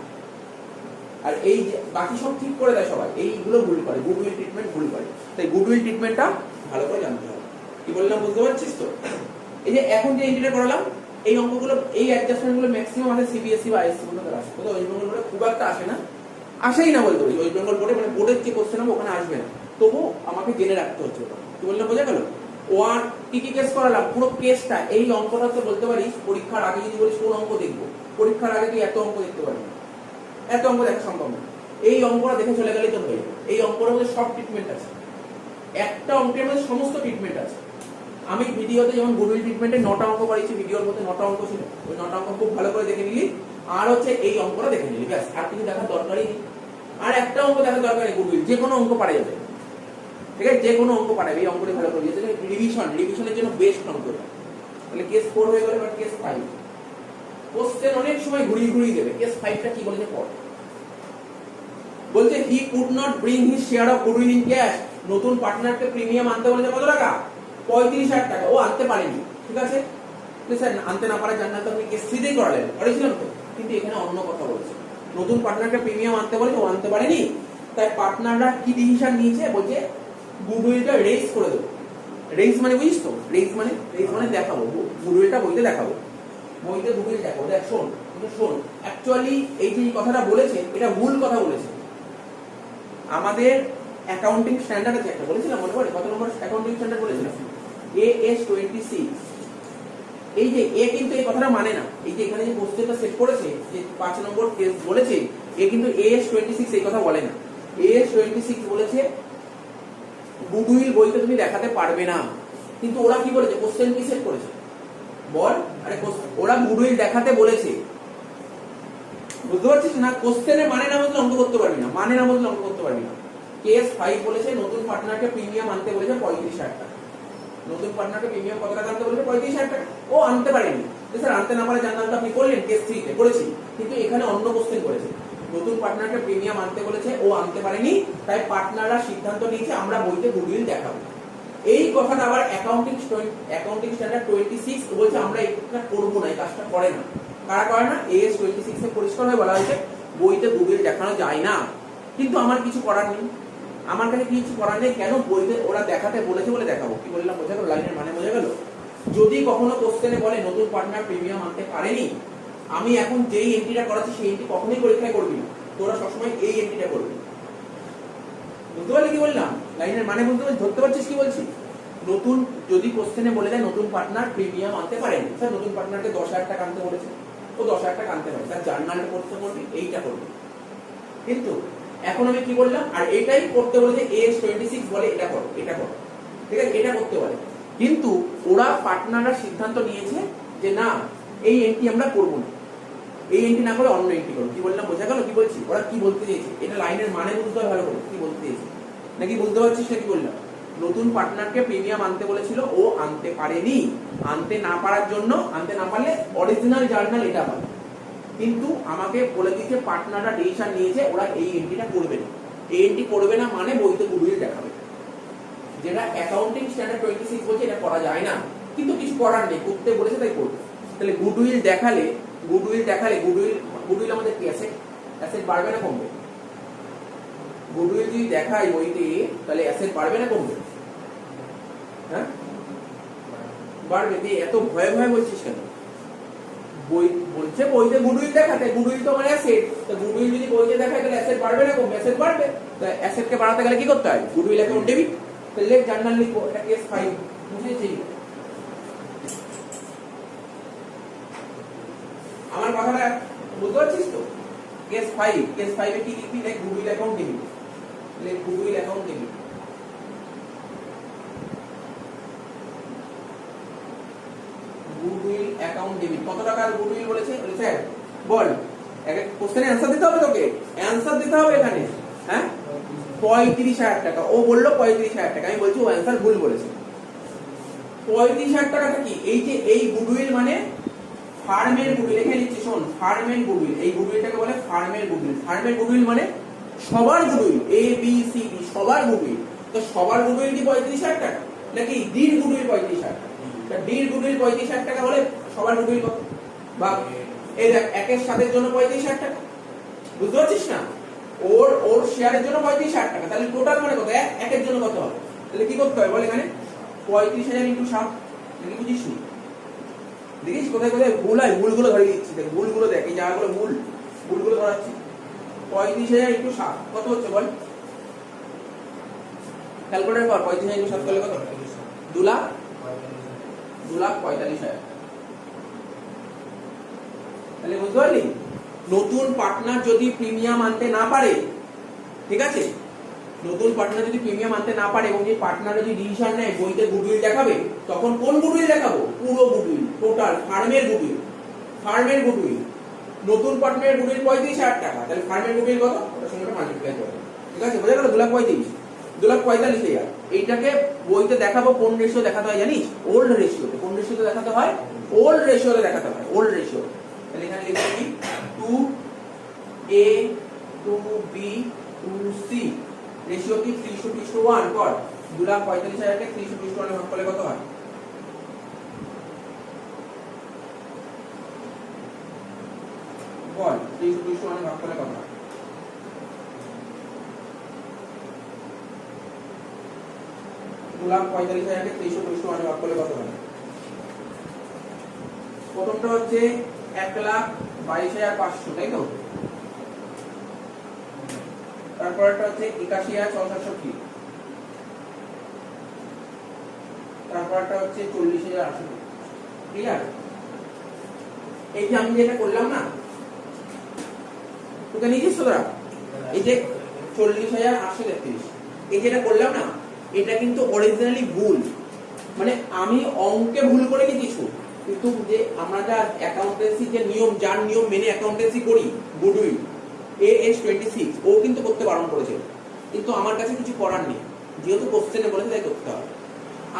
আর এই যে বাকি সব ঠিক করে দেয় সবাই, এইগুলো ভুল করে, গুডউইল ট্রিটমেন্ট ভুল করে। তাই গুডউইল ট্রিটমেন্টটা ভালো করে জানতে হবে। কি বললাম বুঝতে পারছিস তো? এই যে এখন যে এন্ট্রিটা করালাম, এই অঙ্কগুলো, এই অ্যাডজাস্টমেন্ট গুলো ম্যাক্সিমাম আমাদের সিবিএসসি বা আইএসসি গুলোতে আসে, তো ওয়েস্ট বেঙ্গল বোর্ডে খুব একটা আসে না, আসেই না বলতে পারি। ওয়েস্ট বেঙ্গল বোর্ডে মানে বোর্ডের যে কোশ্চেন হবে ওখানে আসবে না, তবু আমাকে জেনে রাখতে হচ্ছে ওটা। কি বললাম বোঝা গেল? ওয়ান কি কি কেস করালাম, পুরো কেসটা, এই অঙ্কটা তো বলতে পারিস পরীক্ষার আগে যদি বলিস কোন অঙ্ক দেখবো, পরীক্ষার আগে তুই এত অঙ্ক দেখতে পারবি না, এত অঙ্ক দেখা সম্ভব না। এই অঙ্কটা দেখে চলে গেলেই তো হয়ে যাবে। এই অঙ্কটার মধ্যে সব ট্রিটমেন্ট আছে, একটা অঙ্কের মধ্যে সমস্ত ট্রিটমেন্ট আছে। আমি ভিডিওতে যেমন গুডউইল ট্রিটমেন্টে 9টা অঙ্ক করেছি, ভিডিওর মধ্যে 9টা অঙ্ক ছিল, ওই 9টা অঙ্ক খুব ভালো করে দেখে নিলি, আর হচ্ছে এই অঙ্কটা দেখে নিলি, ব্যাস, আর কিছু দেখার দরকারই নেই। আর একটা অঙ্ক দেখার দরকার নেই, গুডউইল যে কোনো অঙ্ক পারা যাবে, ঠিক আছে? যে কোনো অঙ্ক পারাবে, এই অঙ্কটা ভালো করে দিয়েছে। রিভিশনের জন্য বেস্ট অঙ্ক। তাহলে কেস 4 হয়ে গেল, বাট কেস 5 কোশ্চেন অনেক সময় ঘুরিয়ে ঘুরিয়ে দেবে। কেস 5টা কি বলেছে পড়। বলছে he could not bring his share of goodwill in cash. নতুন পার্টনারকে প্রিমিয়াম আনতে বলেছে কত টাকা? 35,000 টাকা, ও আনতে পারেনি। ঠিক আছে, স্যার আনতে না পারার জার্নাল তো আপনি কেস 3তেই করালেন, করেছিলাম তো, কিন্তু এখানে অন্য কথা বলছে। নতুন পার্টনারকে প্রিমিয়াম আনতে বলেছে, ও আনতে পারেনি, তাই পার্টনাররা কি ডিসিশন নিয়েছে? বলছে গুডউইলটা রেজ করে দেবো। রেজ মানে বুঝিস তো? রেজ মানে দেখাবো, গুডউইলটা বইতে দেখাবো, বইতে গুডউইল দেখাবো। দেখ শোন, শোন, অ্যাকচুয়ালি এই যে কথাটা বলেছে এটা ভুল কথা বলেছে। আমাদের অ্যাকাউন্টিং স্ট্যান্ডার্ড আছে একটা, বলেছিলাম মনে পড়ে? কত নম্বর অ্যাকাউন্টিং স্ট্যান্ডার্ড বলেছিলাম? AS 26। এই যে এ কিন্তু এই কথাটা মানে না। এই যে এখানে যে কোশ্চেনটা সেট করেছে, যে 5 নম্বর কেস বলেছে, এ কিন্তু AS 26 এই কথা বলে না। AS 26 বলেছে গুডউইল বইতে তুমি দেখাতে পারবে না। কিন্তু ওরা কি বলেছে? কোশ্চেন কি সেট করেছে বল? আরে ওরা গুডউইল দেখাতে বলেছে, বুঝতে পারছিস না? কোশ্চেনের মানে না বুঝলে অঙ্ক করতে পারবি না, মানে না বুঝলে অঙ্ক করতে পারবি না। কেস 5 বলেছে নতুন পার্টনারকে প্রিমিয়াম আনতে বলেছে 35,000 টাকা। নতুন পার্টনারকে প্রিমিয়াম কত টাকা আনতে বলেছে? 35,000 টাকা। ও আনতে পারেনি, স্যার আনতে না পারে জার্নালটা আপনি করলেন, কেস 3 তে করেছি, কিন্তু এখানে অন্য কোশ্চেন করেছে। নতুন পার্টনারকে প্রিমিয়াম আনতে বলেছে, ও আনতে পারেনি, তাই পার্টনাররা সিদ্ধান্ত নিয়েছে আমরা বইতে গুডউইল দেখাবো। এই কথাটা আবার অ্যাকাউন্টিং স্ট্যান্ডার্ড 26 বলছে আমরা এটা করবো না, এই কাজটা করে না। কারা করে না? AS 26 এ পরিষ্কার হয়ে বলা হয়েছে বইতে গুডউইল দেখানো যায় না। কিন্তু আমার কিছু করার নেই, আমার কাছে কিছু করার নেই। কেন? বইতে ওরা দেখাতে বলেছে বলে দেখাবো। কি বললাম বোঝা গেল? লাইনের মানে বোঝা গেল? যদি কখনো কোশ্চেনে বলে নতুন পার্টনার প্রিমিয়াম আনতে পারেনি, আমি এখন যেই এন্ট্রিটা করাচ্ছি সেই এন্ট্রি কখনোই পরীক্ষায় করবি না, তোরা সবসময় এই এন্ট্রিটা করবি। বুঝতে পারলি কি বললাম? লাইনের মানে বুঝতে পারছিস? ধরতে পারছিস কি বলছি? নতুন যদি কোশ্চেনে বলে দেয় নতুন পার্টনার প্রিমিয়াম আনতে পারেনি, স্যার নতুন পার্টনারকে 10,000 টাকা আনতে বলেছে, ও 10,000 টাকা আনতে পারে, তার জার্নালটা করতে করবি, এইটা করবি। কিন্তু এখন আমি কি বললাম? আর এটাই করতে বলে যে AS 26 বলে এটা করো, এটা করো, ঠিক আছে, এটা করতে বলে। কিন্তু ওরা পার্টনাররা সিদ্ধান্ত নিয়েছে যে না, এই এন্ট্রি আমরা করব না। এই এন্ট্রি না করে অন্য এন্ট্রি করো। কি বললাম বোঝা গেল? কি বলছি, ওরা কি বলতে চেয়েছে, এটা লাইনের মানে বুঝতে হবে ভালো করে কি বলতে চেয়েছে, নাকি বুঝতে পারছিস না কি বললাম? নতুন পার্টনারকে প্রিমিয়াম আনতে বলেছিল, ও আনতে পারেনি, আনতে না পারার জন্য, আনতে না পারলে অরিজিনাল জার্নাল এটা পাবে, কিন্তু আমাকে বলে দিয়েছে পার্টনাররা ডিসিশন নিয়েছে ওরা এই এন্ট্রিটা করবে না। এই এন্ট্রি করবে না মানে বইতে গুডউইল দেখাবে, যেটা অ্যাকাউন্টিং স্ট্যান্ডার্ড 26 বলছে এটা করা যায় না, কিন্তু কিছু করার নেই, করতে বলেছে তাই করবে। তাহলে গুডউইল দেখালে গুডউইল আমাদের কি অ্যাসেট, অ্যাসেট বাড়বে না কমবে? গুডউইল যদি দেখাই বইতে তাহলে অ্যাসেট বাড়বে না কমবে? হ্যাঁ বাড়বে। তুই এত ভয়ে ভয়ে বলছিস কেন? বই বলছে বইতে গুডউইল দেখাতে, গুডউইল তো মানে অ্যাসেট, তো গুডউইল যদি বইতে দেখায় তাহলে অ্যাসেট বাড়বে না কমবে? অ্যাসেট বাড়বে। তো অ্যাসেটকে বাড়াতে গেলে কি করতে হয়? গুডউইল অ্যাকাউন্ট ডেবিট, তাহলে লেখ জার্নাল লিখো, এটা কেস 5 বুঝেছি? আমার কথাটা বুঝতে পারছিস তো? কেস 5 এ কি লিখবি? লেখ গুডউইল অ্যাকাউন্ট ডেবিট, লেখ goodwill account debit. Goodwill account debit কত টাকার গুডউইল বলেছে? স্যার বল, এক কোশ্চেনে অ্যানসার দিতে হবে, তোকে অ্যানসার দিতে হবে এখানে। হ্যাঁ 35,000 টাকা, ও বললো 35,000 টাকা, আমি বলছি ও অ্যানসার ভুল বলেছে। 35,000 টাকাটা কি? এই যে এই গুডউইল মানে ফার্মের গুডউইল, এখানে লিখছি শোন, ফার্মের গুডউইল, এই গুডউইলটাকে বলে ফার্মের গুডউইল। ফার্মের গুডউইল মানে সবার গুডউইল, এ বি সি ডি সবার গুডউইল। তো সবার গুডউইল কি 35,000 টাকা, নাকি ডির গুডউইল 35,000 টাকা? ডির গুডউইল 35,000 টাকা হলে সবার গুডউইল কত? বা এই দেখ, একের সাথের জন্য 35,000 টাকা, বুঝতে পারছিস না? ওর শেয়ারের জন্য 35,000 টাকা, তাহলে টোটাল মানে কত? একের জন্য কত হবে? তাহলে কি করতে হবে বল এখানে? 35,000 ইনটু 7, নাকি বুঝিস নি? দেখিস কোথায় কোথায় ভুল হয়, ভুলগুলো ধরে দিচ্ছি, দেখ ভুলগুলো দেখ, এই জায়গাগুলো ভুলগুলো ধরাচ্ছি। 35,000 ইনটু 7 কত হচ্ছে বল? ক্যালকুলেটর কর, 35,000 ইনটু 7 করলে কত? 2,45,000। তাহলে বুঝতে পারলি? নতুন পার্টনার যদি প্রিমিয়াম আনতে না পারে, ঠিক আছে, নতুন পার্টনার যদি প্রিমিয়াম আনতে না পারে এবং যে পার্টনার যদি ডিসিশন নেয় বইতে গুডউইল দেখাবে, তখন কোন গুডউইল দেখাবো? পুরো গুডউইল, টোটাল ফার্মের গুডউইল। ফার্মের গুডউইল, নতুন পার্টনারের গুডউইল 35,000 টাকা, তাহলে ফার্মের গুডউইল কত? ওটার সঙ্গে মাল্টিপ্লাই করবে, ঠিক আছে? বোঝা গেল? 2,45,000। এইটাকে বইতে দেখাবো কোন রেশিও দেখাতে হয় জানিস? ওল্ড রেশিওতে। কোন রেশিওতে দেখাতে হয়? ওল্ড রেশিওতে দেখাতে হয়, ওল্ড রেশিও। তাহলে এখানে লিখবো কি? 2A 2B 2C রেশিও কি 3:1 কর। 2,45,000 কে 3:1 ভাগ করলে কত হয়? বল, 3:1 ভাগ করলে কত হয়? 2,45,000 কে 3:1 ভাগ করলে কত হয়? প্রথমটা হচ্ছে 1,22,500, তাই তো? তারপরটা হচ্ছে 81,660, তারপরটা হচ্ছে 40,800। ক্লিয়ার? এই যে আমি যেটা করলাম না, তোকে নিয়েছিস তোরা, এই যে 40,833, এই যেটা করলাম না, এটা কিন্তু অরিজিনালি ভুল, মানে আমি অঙ্কে ভুল করে নি কিছু, কিন্তু যে আমরা যা অ্যাকাউন্টেন্সি যে নিয়ম, যার নিয়ম মেনে অ্যাকাউন্টেন্সি করি, গুডউইল AS26, ও কিন্তু করতে বারণ করেছে, কিন্তু আমার কাছে কিছু করার নেই, যেহেতু কোশ্চেনে বলেছে তাই করতে হবে।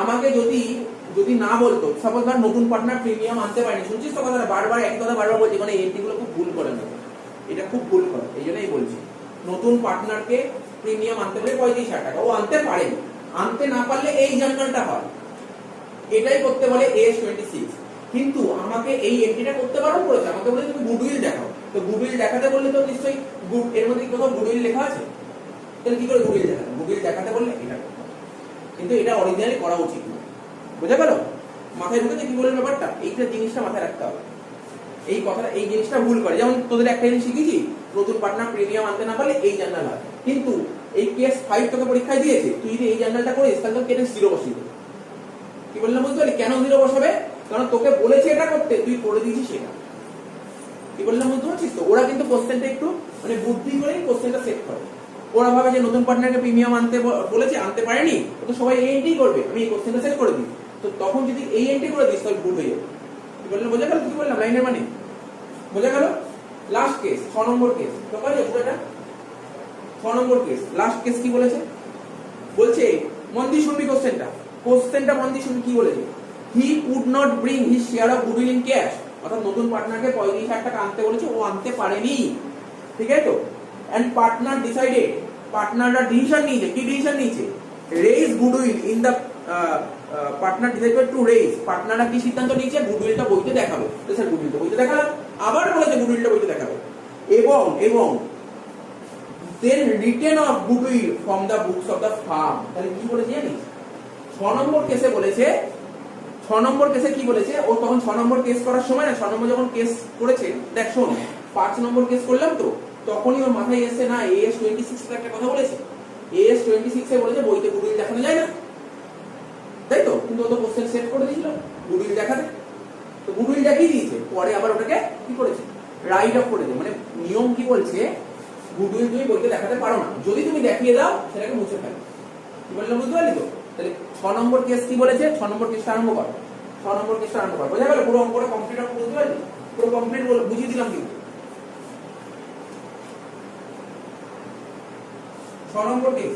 আমাকে যদি না বলতো, সাপোজ ধর নতুন পার্টনার প্রিমিয়াম আনতে পারেনি, শুনছিস তো কথাটা, বারবার একই কথা বারবার বলছি, মানে এন্ট্রি গুলো খুব ভুল করে না, এটা খুব ভুল করে, এই জন্যই বলছি। নতুন পার্টনারকে প্রিমিয়াম আনতে পারে 35,000 টাকা, ও আনতে পারেনি, আনতে না পারলে এই জার্নালটা হয়, এটাই করতে বলে AS26। কিন্তু আমাকে এই এন্ট্রিটা করতে বারণ করেছে, আমাকে বলে তুমি গুডউইল দেখাও, তো গুডউইল দেখাতে বললে তো নিশ্চয়ই এর মধ্যে কোথাও গুডউইল লেখা আছে, তাহলে কি করে গুডউইল দেখাতে? গুডউইল দেখাতে বললে এটা করতে হবে, কিন্তু এটা অরিজিনালি করা উচিত না। বুঝা গেল? মাথায় ঢুকেছে কি বলে ব্যাপারটা? এইটা জিনিসটা মাথায় রাখতে হবে, এই কথাটা, এই জিনিসটা ভুল করে। যেমন তোদের একটা জিনিস শিখেছি, নতুন পার্টনার প্রিমিয়াম আনতে না পারলে এই জার্নাল হয়, কিন্তু এই কেস 5 তোকে পরীক্ষায় দিয়েছে, তুই যদি এই জার্নালটা করিস তাহলে তোকে 0 বসিয়ে দেবে। কি বললাম বুঝতে পারলি? কেন 0 বসাবে? কারণ তোকে বলেছে এটা করতে, তুই করে দিয়েছিস সেটা। কি বললাম বুঝতে পারছিস তো? ওরা কিন্তু কোশ্চেনটা একটু মানে বুদ্ধি করেই কোশ্চেনটা সেট করে। ওরা ভাবে যে নতুন পার্টনারকে প্রিমিয়াম আনতে বলেছে, আনতে পারেনি, তো সবাই এই এন্ট্রি করবে, আমি এই কোশ্চেনটা সেট করে দিই, তো তখন যদি এই এন্ট্রি করে দিস তাহলে ভুল হয়ে যাবে। কি বললাম বোঝা গেল? কি বললাম লাইনের মানে বোঝা গেল? লাস্ট কেস 6 নম্বর কেস তো পারি পুরোটা 6 নম্বর কেস লাস্ট কেস কি বলেছে বলছে মন দিয়ে শুনবি কোশ্চেনটা মন দিয়ে শুনবি কি বলেছে he could not bring his share of goodwill in cash অর্থাৎ নতুন পার্টনারকে 35,000 টাকা আনতে বলেছে ও আনতে পারেনি ঠিক আছে তো এন্ড পার্টনার ডিসাইডেড পার্টনাররা ডিসিশন নিয়েছে কি ডিসিশন নিয়েছে raise goodwill in the partner decided to raise পার্টনাররা কি সিদ্ধান্ত নিয়েছে গুডউইলটা বইতে দেখাবে তো স্যার গুডউইলটা বইতে দেখালো আবার বলেছে গুডউইলটা বইতে দেখাবে এবং then written of goodwill from the books of the firm তাহলে কি বলেছে জানিস 6 নম্বর কেসে বলেছে 6 নম্বর কেসে কি বলেছে ও তখন 6 নম্বর কেস করার সময় না 6 নম্বর যখন কেস করেছে দেখ শোন 5 নম্বর কেস করলাম তো তখনই ওর মাথায় এসেছে না AS 26 এর একটা কথা বলেছে AS 26 এ বলেছে বইতে গুডউইল দেখানো যায় না তাই তো কিন্তু ও তো কোশ্চেন সেট করে দিয়েছিল গুডউইল দেখাতে তো গুডউইল দেখিয়ে দিয়েছে পরে আবার ওটাকে কি করেছে রাইট অফ করে দেয় মানে নিয়ম কি বলছে গুডউইল তুমি বইতে দেখাতে পারো না যদি তুমি দেখিয়ে দাও সেটাকে মুছে ফেলো কি বললাম বুঝতে পারলি তো তাহলে 6 নম্বর কেস কি বলেছে 6 নম্বর কেসটা আরম্ভ কর 6 নম্বর কেসটা আরম্ভ কর বোঝা গেল পুরো অঙ্কটা কমপ্লিট অঙ্ক বুঝতে পারলি পুরো কমপ্লিট বুঝিয়ে দিলাম কিন্তু 6 নম্বর কেস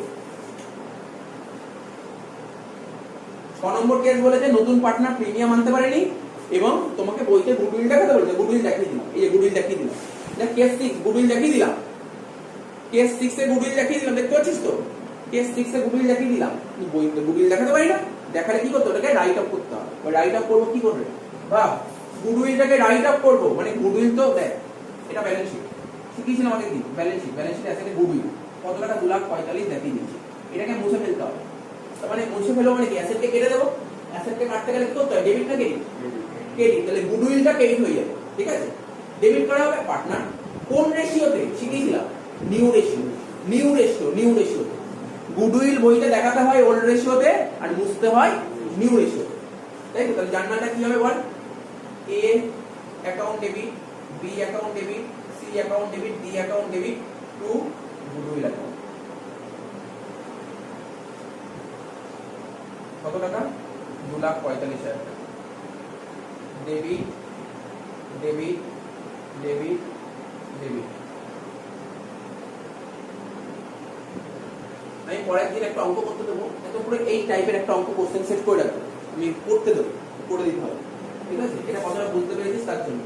6 নম্বর কেস বলেছে নতুন পার্টনার প্রিমিয়াম আনতে পারেনি এবং তোমাকে বইতে গুডউইল দেখাতে বলেছে গুডউইল দেখিয়ে দিলাম এই যে গুডউইল দেখিয়ে দিলাম দেখ কেস 6 গুডউইল দেখিয়ে দিলাম কেস 6 এ গুডউইল দেখিয়ে দিলাম দেখতে পাচ্ছিস তো কেস 6 এ গুডউইল দেখিয়ে দিলাম বইতে গুডউইল দেখাতে পারি না দেখালে কি করতে ওটাকে রাইট আপ করতে হবে রাইট আপ করব কি করবে বাহ গুডউইলটাকে রাইট আপ করব মানে গুডউইল তো দেখ এটা ব্যালেন্স শিট শিখিয়েছিলাম আমাদের কি ব্যালেন্স শিট অ্যাসেটে গুডউইল কত টাকা 2,45,000 দেখিয়ে দিচ্ছি এটাকে মুছে ফেলতে হবে তার মানে মুছে ফেলো মানে কি অ্যাসেটকে কেটে দেবো অ্যাসেটকে কাটতে গেলে কি করতে হয় ডেবিট না ক্রেডিট ক্রেডিট তাহলে গুডউইলটা ক্রেডিট হয়ে যাবে ঠিক আছে ডেবিট করা হবে পার্টনার কোন রেশিওতে শিখিয়েছিলাম নিউ রেশিও গুডউইল বইতে দেখাতে হয় ওল্ড রেশিওতে আর মুছতে হয় নিউ রেশিওতে তাই তো তাহলে জার্নালটা কি হবে বল A account debit B account debit C account debit D account debit to goodwill account কত টাকা 2,45,000 টাকা ডেবিট ডেবিট ডেবিট ডেবিট আমি পরের দিন একটা অঙ্ক করতে দেবো এত পুরো এই টাইপের একটা অঙ্ক কোশ্চেন সেট করে রাখবো আমি করতে দেবো করে দিতে হবে ঠিক আছে এটা কতটা বুঝতে পেরেছিস তার জন্য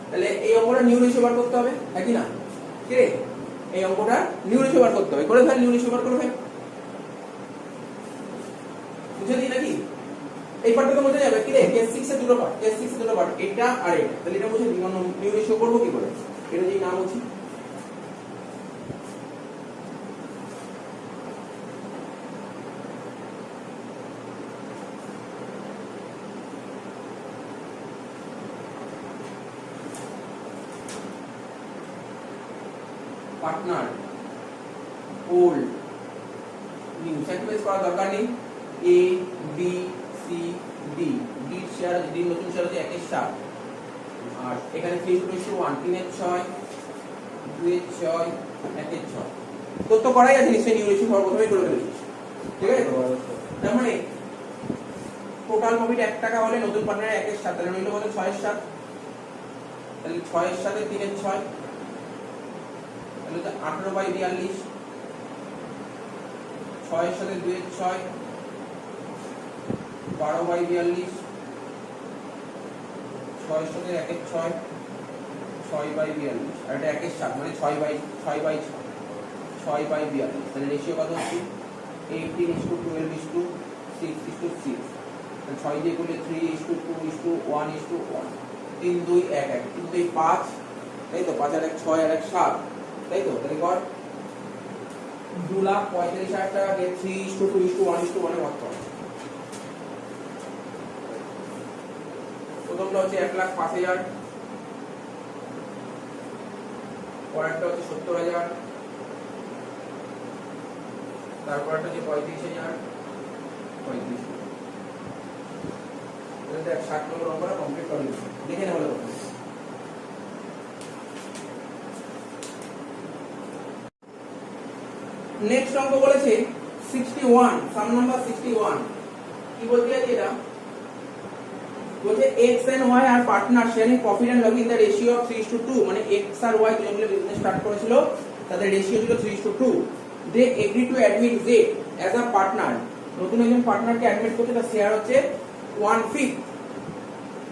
তাহলে এই অঙ্কটা নিউ রেশিও বার করতে হবে নাকি না কি রে এই অঙ্কটা নিউ রেশিও বার করতে হবে করে ফেল নিউ রেশিও বার করে ফেল বুঝে দিই নাকি এই পার্টটা তো মুছে যাবে কি রে কেস 6 এর দুটো পার্ট এটা আর এটা তাহলে এটা মুছে দিই নিউ রেশিও করব কি করে এটা যদি নাম মুছি পার্টনার ওল্ড নিউ স্যাক্রিফাইস করার দরকার নেই A B C D D share D নতুন শেয়ার আছে 1/7 আর এখানে 3:1 3/6 2/6 1/6 তো তো করাই আছে নিশ্চয়ই নিউ রেশিও সর্বপ্রথমে করে ফেলেছিস ঠিক আছে তার মানে টোটাল প্রফিট 1 টাকা হলে নতুন পার্টনারের 1/7 তাহলে নিল কত 6/7 তাহলে 6/7 3/6 তাহলে তো 18/42 6 এর সাথে 2 এর 6 12/42 6 এর সাথে 1 এর 6 6/42 আর এটা 1 এর 7 মানে 6/6 তাহলে রেশিও কত হচ্ছে 18:12:6:6 তাহলে 6 দিয়ে করলে 3:2:1:1 3 2 1 1 3 2 5 তাই তো 5 আর 1 6 আর 1 7 তাই তো তাহলে কর 2,45,000 টাকাকে 3:2:1:1 এ ভাগ কর প্রথমটা হচ্ছে 1,05,000 পরেরটা হচ্ছে 70,000 তারপরটা হচ্ছে 35,000 তাহলে দেখ 60 নম্বর অঙ্কটা কমপ্লিট করে নিচ্ছি দেখে নেওয়া হলো নেক্সট অঙ্ক বলেছে 61, সাম নাম্বার 61। কি বলতে আছে এটা? বলছে x and y আর partner sharing profit and loss in the ratio of 3:2, মানে x আর y দুজন মিলে বিজনেস স্টার্ট করেছিল, তাদের রেশিও ছিল 3:2। They agree to admit z as a partner. নতুন একজন পার্টনারকে অ্যাডমিট করতে, তার শেয়ার হচ্ছে 1/5।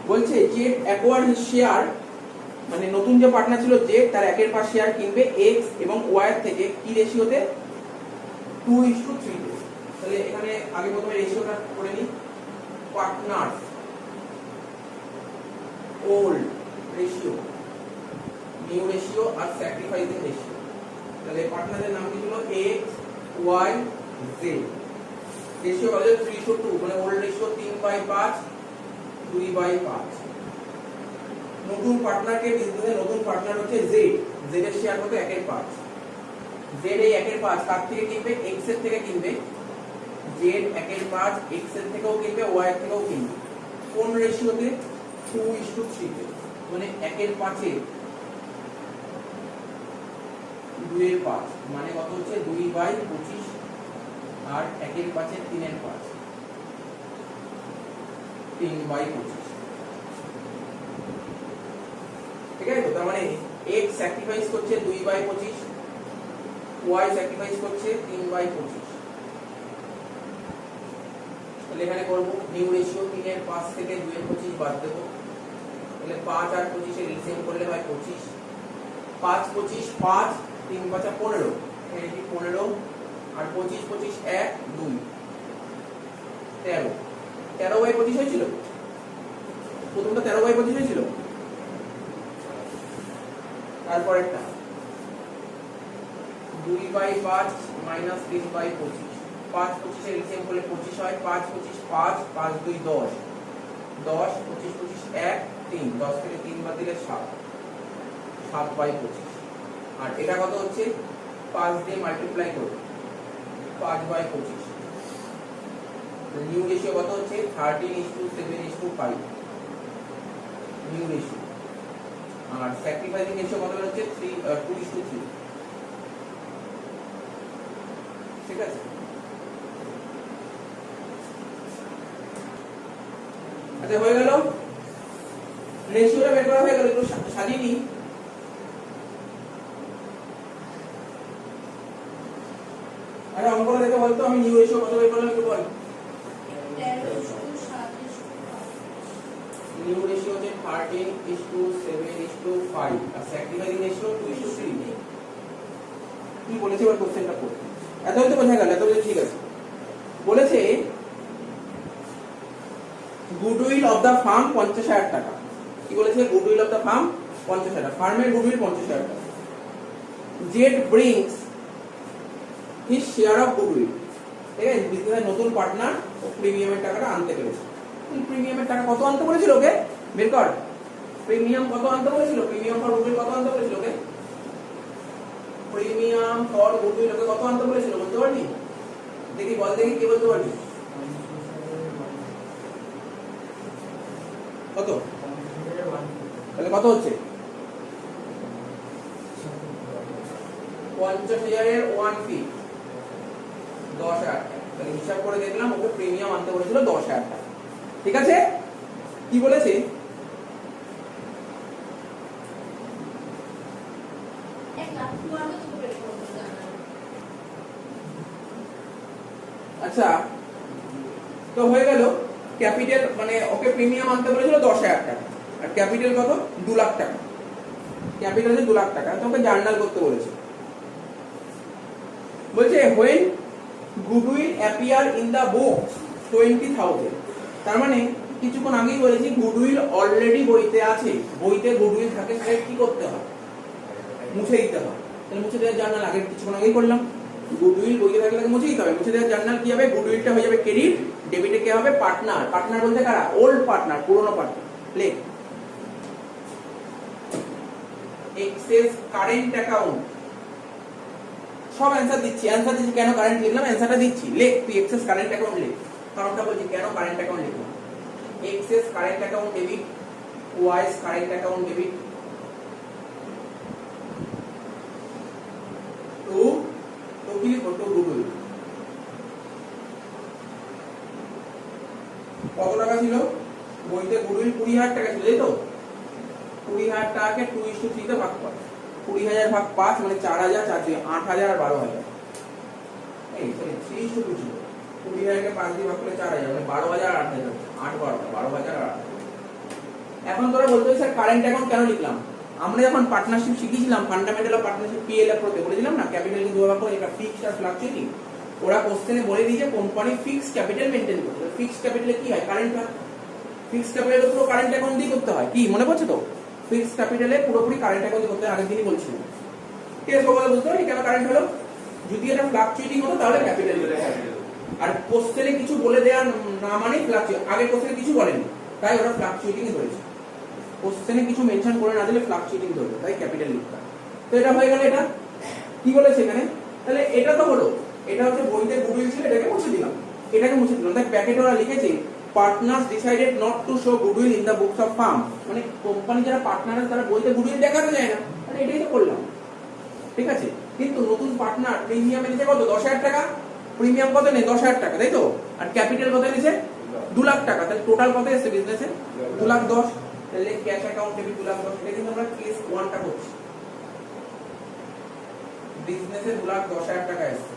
বলছে যে অ্যাকোয়ার্ড হিজ শেয়ার, মানে নতুন যে পার্টনার ছিল যে, তার 1/5 শেয়ার কিনবে x এবং y এর থেকে কি রেশিওতে? 2:3 তে। তাহলে এখানে আগে প্রথমে রেশিওটা করে নিই। Partner old ratio, new ratio আর স্যাক্রিফাইসিং রেশিও। তাহলে পার্টনারদের নাম কি ছিল? x y z। রেশিও কত? 3:2, মানে ওল্ড রেশিও 3/5, 2/5। নতুন পার্টনারকে বিজনেসে নতুন পার্টনার হচ্ছে z। z এর শেয়ার কত? 1/5। z এই 1/5 কার থেকে কিনবে? x এর থেকে কিনবে। z 1/5 x এর থেকেও কিনবে, y এর থেকেও কিনবে। কোন রেশিওতে? 2:3 তে। মানে 1/5 এ 2/5, মানে কত হচ্ছে? 2/25 আর 1/5 এ 3/5, 3/25। ঠিক আছে তো? তার মানে x স্যাক্রিফাইস করছে 2/25, y স্যাক্রিফাইস করছে 3/25। তাহলে এখানে করব নিউ রেশিও 3/5 থেকে 2/25 বাদ দেব। তাহলে 5 আর 25 এর এলসিএম করলে হয় 25। 5 25 5, 3/5 15, এই কি 15 আর 25 25 1 2 13, 13/25 হয়েছিল। প্রথমটা 13/25 হয়েছিল। তারপরেরটা 2/5 মাইনাস 3/25। 5 25 এর এলসিএম করলে 25 হয়। 5 25 5, 5 2 10, 10 25 25 1 3, 10 থেকে 3 বাদ দিলে 7, 7/25। আর এটা কত হচ্ছে? 5 দিয়ে মাল্টিপ্লাই করব, 5/25। নিউ রেশিও কত হচ্ছে? 13:7:5 নিউ রেশিও। আর স্যাক্রিফাইসিং রেশিও কত হচ্ছে? 2:3। ঠিক আছে? আচ্ছা, হয়ে গেল। রেশিওটা বের করা হয়ে গেল। একটু সাজিয়ে নিই। আরে অঙ্কটা দেখে বলতো আমি নিউ রেশিও কত বের করলাম একটু বল। নিউ রেশিও হচ্ছে 13:7:5 আর স্যাক্রিফাইসিং রেশিও 2:3। কি বলেছে এবার কোশ্চেনটা পড়। এতই তো বোঝা গেল, এতই ঠিক আছে। বলেছে গুডউইল অফ দা ফার্ম 50,000 টাকা। কি বলেছে? গুডউইল অফ দা ফার্ম 50,000 টাকা। ফার্মের গুডউইল 50,000 টাকা। Z brings his share of goodwill. ঠিক আছে? বিজনেসের নতুন পার্টনার ও প্রিমিয়ামের টাকাটা আনতে পেরেছে। প্রিমিয়ামের টাকা কত আনতে বলেছিল ওকে? বের কর। প্রিমিয়াম কত আনতে বলেছিল? প্রিমিয়াম ফর গুডউইল কত আনতে বলেছিল ওকে? প্রিমিয়াম ফর গুডউইল ওকে কত আনতে বলেছিল বলতে পারবি? দেখি বল, দেখি কে বলতে পারবি। কত? তাহলে কত হচ্ছে? 50,000 এর 1/5, 10,000 টাকা। তাহলে হিসাব করে দেখলাম ওকে প্রিমিয়াম আনতে বলেছিল 10,000 টাকা। ঠিক আছে? কি বলেছে? আচ্ছা, তো হয়ে গেল। ক্যাপিটাল মানে ওকে প্রিমিয়াম আনতে বলেছিল 10,000 টাকা, আর ক্যাপিটাল কত? 2 লাখ টাকা। ক্যাপিটাল হচ্ছে 2 লাখ টাকা। তো ওকে জার্নাল করতে বলেছে। বলছে when goodwill appear in the books 20,000। তার মানে কিছুক্ষণ আগেই বলেছি গুডউইল অলরেডি বইতে আছে। বইতে গুডউইল থাকে, সেটা কি করতে হয়? মুছে দিতে হয়। তাহলে মুছে দেওয়ার জার্নাল আগে কিছুক্ষণ আগেই করলাম। গুডউইল বইতে থাকলে তাকে মুছে দিতে হবে। মুছে দেওয়ার জার্নাল কি হবে? গুডউইলটা হয়ে যাবে ক্রেডিট, ডেবিটে কি হবে? পার্টনার। পার্টনার বলতে কারা? ওল্ড পার্টনার, পুরনো পার্টনার। লেখ এক্সেস কারেন্ট অ্যাকাউন্ট। সব অ্যানসার দিচ্ছি, কেন কারেন্ট লিখলাম অ্যানসারটা দিচ্ছি। লেখ তুই এক্সেস কারেন্ট অ্যাকাউন্ট লেখ। কারণটা বলছি কেন কারেন্ট অ্যাকাউন্ট লিখলাম। Excess current account debit, Y's current account debit to কি লিখবো, টু গুডউইল। কত টাকা ছিল বইতে গুডউইল? 20,000 টাকা ছিল, তাই তো? 20,000 টাকাকে 2:3 তে ভাগ কর। 20,000 ভাগ 5 মানে 4,000, 8,000 আর 12,000। এই সরি 3:2 ছিল। 20,000 কে 5 দিয়ে ভাগ করলে 4,000 মানে 12,000 আর 8,000, 8 12,000 আর 8,000। এখন তোরা বলতে স্যার কারেন্ট অ্যাকাউন্ট কেন লিখলাম? আমরা যখন পার্টনারশিপ শিখেছিলাম, ফান্ডামেন্টাল অফ পার্টনারশিপ পিএলএফ করতে বলেছিলাম না, ক্যাপিটাল কে দুভাগ করে এটা ফিক্সড আর ফ্লাকচুয়েটিং। ওরা কোশ্চেনে বলে দিয়েছে কোম্পানি ফিক্সড ক্যাপিটাল মেইনটেইন করতে। ফিক্সড ক্যাপিটালে কি হয়? কারেন্ট হয়। ফিক্সড ক্যাপিটালে পুরো কারেন্ট অ্যাকাউন্ট দিয়ে করতে হয়। কি মনে পড়ছে তো? ফিক্সড ক্যাপিটালে পুরোপুরি কারেন্ট অ্যাকাউন্ট দিয়ে করতে হয়, আগের দিনই বলছিলাম। ঠিক আছে, সবাই বুঝতে পারি কেন কারেন্ট হলো? যদি এটা ফ্লাকচুয়েটিং হতো তাহলে ক্যাপিটাল হতো। আর কোশ্চেনে কিছু বলে দেয়া না মানে ফ্লাকচুয়েট, আগের কোশ্চেনে কিছু বলেনি তাই ওরা ফ্লাকচুয়েটিং এ ধরেছে। কোশ্চেনে কিছু মেনশন করে না দিলে ফ্লাকচুয়েটিং ধরবে, তাই ক্যাপিটাল লিখতে হয়। তো এটা হয়ে গেল। এটা কি বলেছে এখানে? তাহলে এটা তো হলো, এটা হচ্ছে বইতে গুডউইল ছিল, এটাকে মুছে দিলাম, এটাকে মুছে দিলাম। তাই ব্র্যাকেটে ওরা লিখেছে partners decided not to show goodwill in the books of firm. মানে কোম্পানি যারা পার্টনার আছে তারা বইতে গুডউইল দেখাতে যায় না, মানে এটাই তো করলাম। ঠিক আছে, কিন্তু নতুন পার্টনার প্রিমিয়াম এনেছে কত? 10,000 টাকা। প্রিমিয়াম কত নেই? 10,000 টাকা, তাই তো? আর ক্যাপিটাল কত এনেছে? 2 লাখ টাকা। তাহলে টোটাল কত এসেছে বিজনেসে? 2,10,000। তাহলে ক্যাশ অ্যাকাউন্ট ডেবিট 2,10,000। এটা কিন্তু আমরা কেস 1 টা করছি। বিজনেসে 2,10,000 টাকা এসেছে।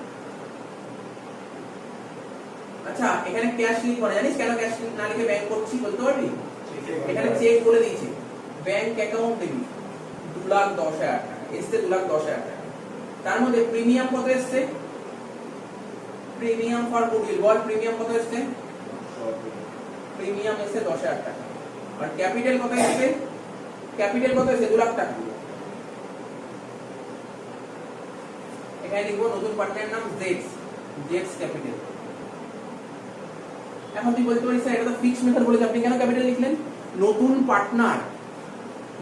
আচ্ছা, এখানে ক্যাশ লিখবো না, জানিস কেন ক্যাশ না লিখে ব্যাংক করছি বলতে পারবি? এখানে চেক বলে দিয়েছি, ব্যাংক অ্যাকাউন্ট ডেবিট 2,10,000 টাকা এসেছে। 2,10,000 টাকা। তার মধ্যে প্রিমিয়াম কত এসেছে? Premium for goodwill, ball premium কত এসেছে? প্রিমিয়াম এসেছে 10,000 টাকা। আর ক্যাপিটাল কত এসেছে? ক্যাপিটাল কত এসেছে? 2 লাখ টাকা। এখানে লিখবো নতুন পার্টনারের নাম জেডস, জেডস ক্যাপিটাল। এখন তুই বলতে পারিস স্যার এটা তো ফিক্সড মেথড বলেছে, আপনি কেন ক্যাপিটাল লিখলেন? নতুন পার্টনার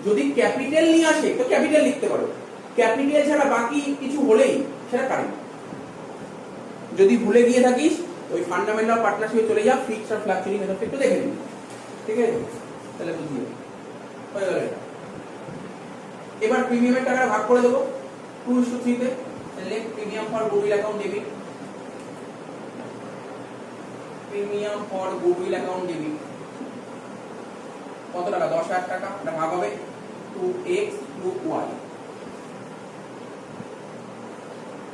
যদি ক্যাপিটাল নিয়ে আসে তো ক্যাপিটাল লিখতে পারো, ক্যাপিটাল ছাড়া বাকি কিছু হলেই সেটা কারেন্ট। যদি ভুলে গিয়ে থাকিস ওই ফান্ডামেন্টাল পার্টনারশিপে চলে যা, ফিক্সড আর ফ্লাকচুয়েটিং মেথডটা একটু দেখে নিবি। ঠিক আছে, তাহলে বুঝিয়ে হয়ে গেল এটা। এবার প্রিমিয়ামের টাকা ভাগ করে দেবো 2:3 তে। তাহলে premium for goodwill account debit, premium for goodwill account debit কত টাকা? 10,000 টাকা। এটা ভাগ হবে 2x + y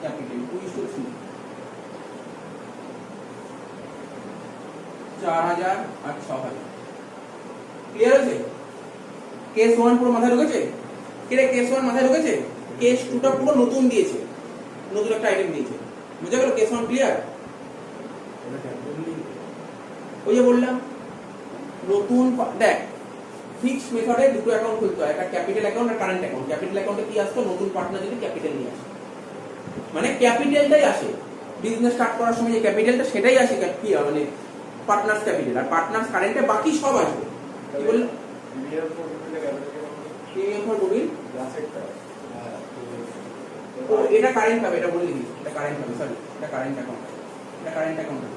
ক্যাপিটাল 2:3, 4,000 আর 6,000। ক্লিয়ার হয়েছে? কেস 1 পুরো মাথায় ঢুকেছে? কেরে কেস 1 মাথায় ঢুকেছে? কেস 2 টা পুরো নতুন দিয়েছে, নতুন একটা আইটেম দিয়েছে। বুঝা গেল? Case 1 clear? ওই যে বললাম নতুন, দেখ ফিক্সড মেথডে দুটো অ্যাকাউন্ট খুলতে হয়, একটা ক্যাপিটাল অ্যাকাউন্ট আর কারেন্ট অ্যাকাউন্ট। ক্যাপিটাল অ্যাকাউন্টে কি আসতো? নতুন পার্টনার যদি ক্যাপিটাল নিয়ে আসে, মানে ক্যাপিটালটাই আসে বিজনেস স্টার্ট করার সময়, যে ক্যাপিটালটা সেটাই আসে কি মানে পার্টনার্স ক্যাপিটাল। আর পার্টনার্স কারেন্টে বাকি সব আসবে। কি বললাম? প্রিমিয়াম ফর গুডউইল ও এটা কারেন্ট হবে, এটা বলে দিই, এটা কারেন্ট হবে, সরি এটা কারেন্ট অ্যাকাউন্ট, এটা কারেন্ট অ্যাকাউন্ট হবে।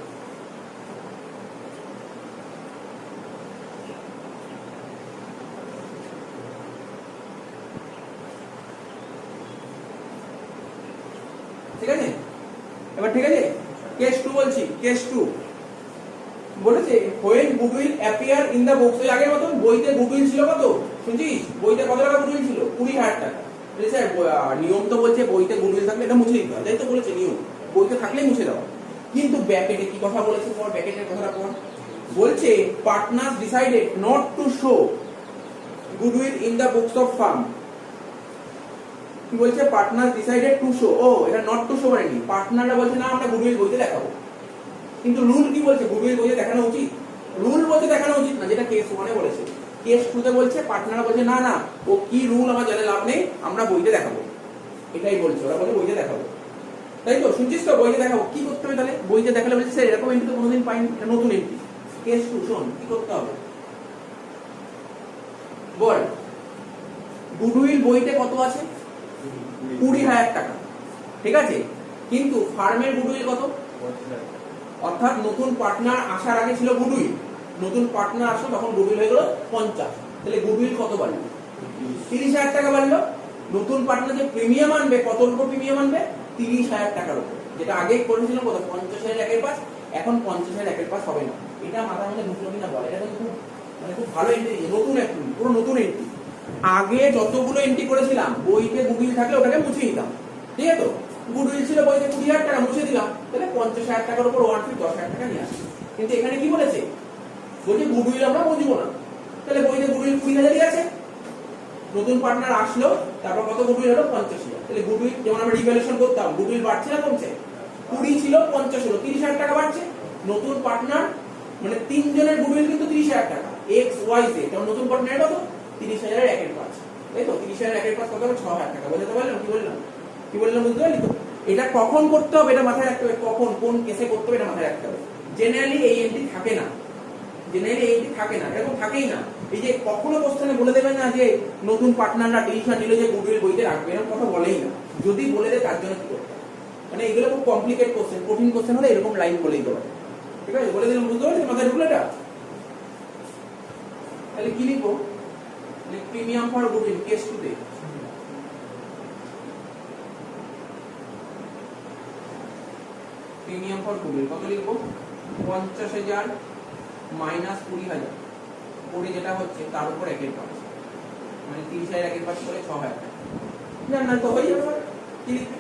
ঠিক আছে, এবার ঠিক আছে। কেস 2 বলছি, কেস 2 বলেছে when goodwill appear in the books। ওই আগের মতন বইতে গুডউইল ছিল কত শুনছিস? বইতে কত টাকা গুডউইল ছিল? 20,000 টাকা। স্যার নিয়ম তো বলছে বইতে গুডউইল থাকলে এটা মুছে দিতে হয়, তাই তো বলেছে নিয়ম, বইতে থাকলে মুছে দাও। কিন্তু ব্র্যাকেটে কি কথা বলেছে? পর ব্র্যাকেটের কথাটা পর বলছে partners decided not to show goodwill in the books of firm. কি বলছে? Partners decided to show. ও এটা নট টু শো মানে কি? পার্টনাররা বলছে না আমরা গুডউইল বইতে দেখাবো, কিন্তু রুল কি বলছে? গুডউইল বইতে দেখানো উচিত। রুল বলতে দেখানো উচিত না, যেটা কেস 1 এ বলেছে। কেস 2 তে বলছে পার্টনাররা বলছে না না ও কি রুল আমার জানে লাভ নেই, আমরা বইতে দেখাবো। এটাই বলছে, ওরা বলে বইতে দেখাবো, তাই তো? শুনছিস তো? বইতে দেখাবো। কি করতে হবে তাহলে? বইতে দেখালে বলছে স্যার এরকম এন্ট্রি তো কোনোদিন পাইনি, এটা নতুন এন্ট্রি। কেস 2 শোন কি করতে হবে বল। গুডউইল বইতে কত আছে? 20,000 টাকা, ঠিক আছে? কিন্তু ফার্মের গুডউইল কত? অর্থাৎ নতুন পার্টনার আসার আগে ছিল গুডউইল, নতুন পার্টনার আসলো তখন গুডউইল হয়ে গেল 50। তাহলে গুডউইল কত বাড়লো? 30,000 টাকা বাড়লো। নতুন পার্টনার যে প্রিমিয়াম আনবে, কত উপর প্রিমিয়াম আনবে? 30,000 টাকার উপর, যেটা আগে করেছিলাম কত 50,000 একের পাস, এখন 50,000 একের পাস হবে না। এটা মাথার মধ্যে ঢুকলো কিনা বলে, এটা কিন্তু খুব ভালো এন্ট্রি, নতুন এন্ট্রি, পুরো নতুন এন্ট্রি। আগে যতগুলো এন্ট্রি করেছিলাম বইতে গুগল থাকলে ওটাকে মুছে দিতাম, ঠিক আছে? তো গুডউইল ছিল বইতে 20,000 টাকা, মুছে দিলাম, তাহলে 50,000 টাকার উপর 10,000 টাকা নিয়ে আসি। কিন্তু এখানে কি বলেছে, বলছে গুডউইল আমরা বুঝবো না, তাহলে বইতে গুডউইল 20,000 আছে, নতুন পার্টনার আসলো, তারপর কত গুডউইল হলো 50,000, তাহলে গুডউইল যেমন আমরা রিভ্যালুয়েশন করতাম গুডউইল বাড়ছে না কমছে, 20 ছিল 50 হলো, 30,000 টাকা বাড়ছে। নতুন পার্টনার মানে তিনজনের গুডউইল কিন্তু 30,000 টাকা, এক্স ওয়াই জেড, যেমন নতুন পার্টনার কত 30,000 এর একের পাঁচ, তাই তো? 30,000 একের পাঁচ কত হবে 6,000 টাকা। বুঝতে পারলাম কি বললাম, কি বললাম বুঝতে পারলি তো? এটা কখন করতে হবে এটা মাথায় রাখতে হবে, কখন কোন কেসে করতে হবে এটা মাথায় রাখতে হবে। জেনারেলি এই এন্ট্রি থাকে না, জেনারেলি এই এন্ট্রি থাকে না, এরকম থাকেই না। এই যে কখনো কোশ্চেনে বলে দেবে না যে নতুন পার্টনাররা ডিসিশন নিল যে গুডউইল বইতে রাখবে, এরকম কথা বলেই না। যদি বলে দেয় তার জন্য কি করতে হবে, মানে এগুলো খুব কমপ্লিকেট কোশ্চেন, কঠিন কোশ্চেন হলে এরকম লাইন বলেই দেবে, ঠিক আছে? বলে দিলাম, বুঝতে পারছি মাথায় ঢুকলো এটা? তাহলে কি লিখবো, প্রিমিয়াম ফর গুডউইল কেস 2 তে প্রিমিয়াম ফর গুডউইল কত লিখবো, 50,000 মাইনাস 20,000 করে যেটা হচ্ছে তার উপর একের পাঁচ, মানে 30,000 একের পাঁচ করে 6,000 টাকা। না না তো হয়ে যাবে, কি লিখবে,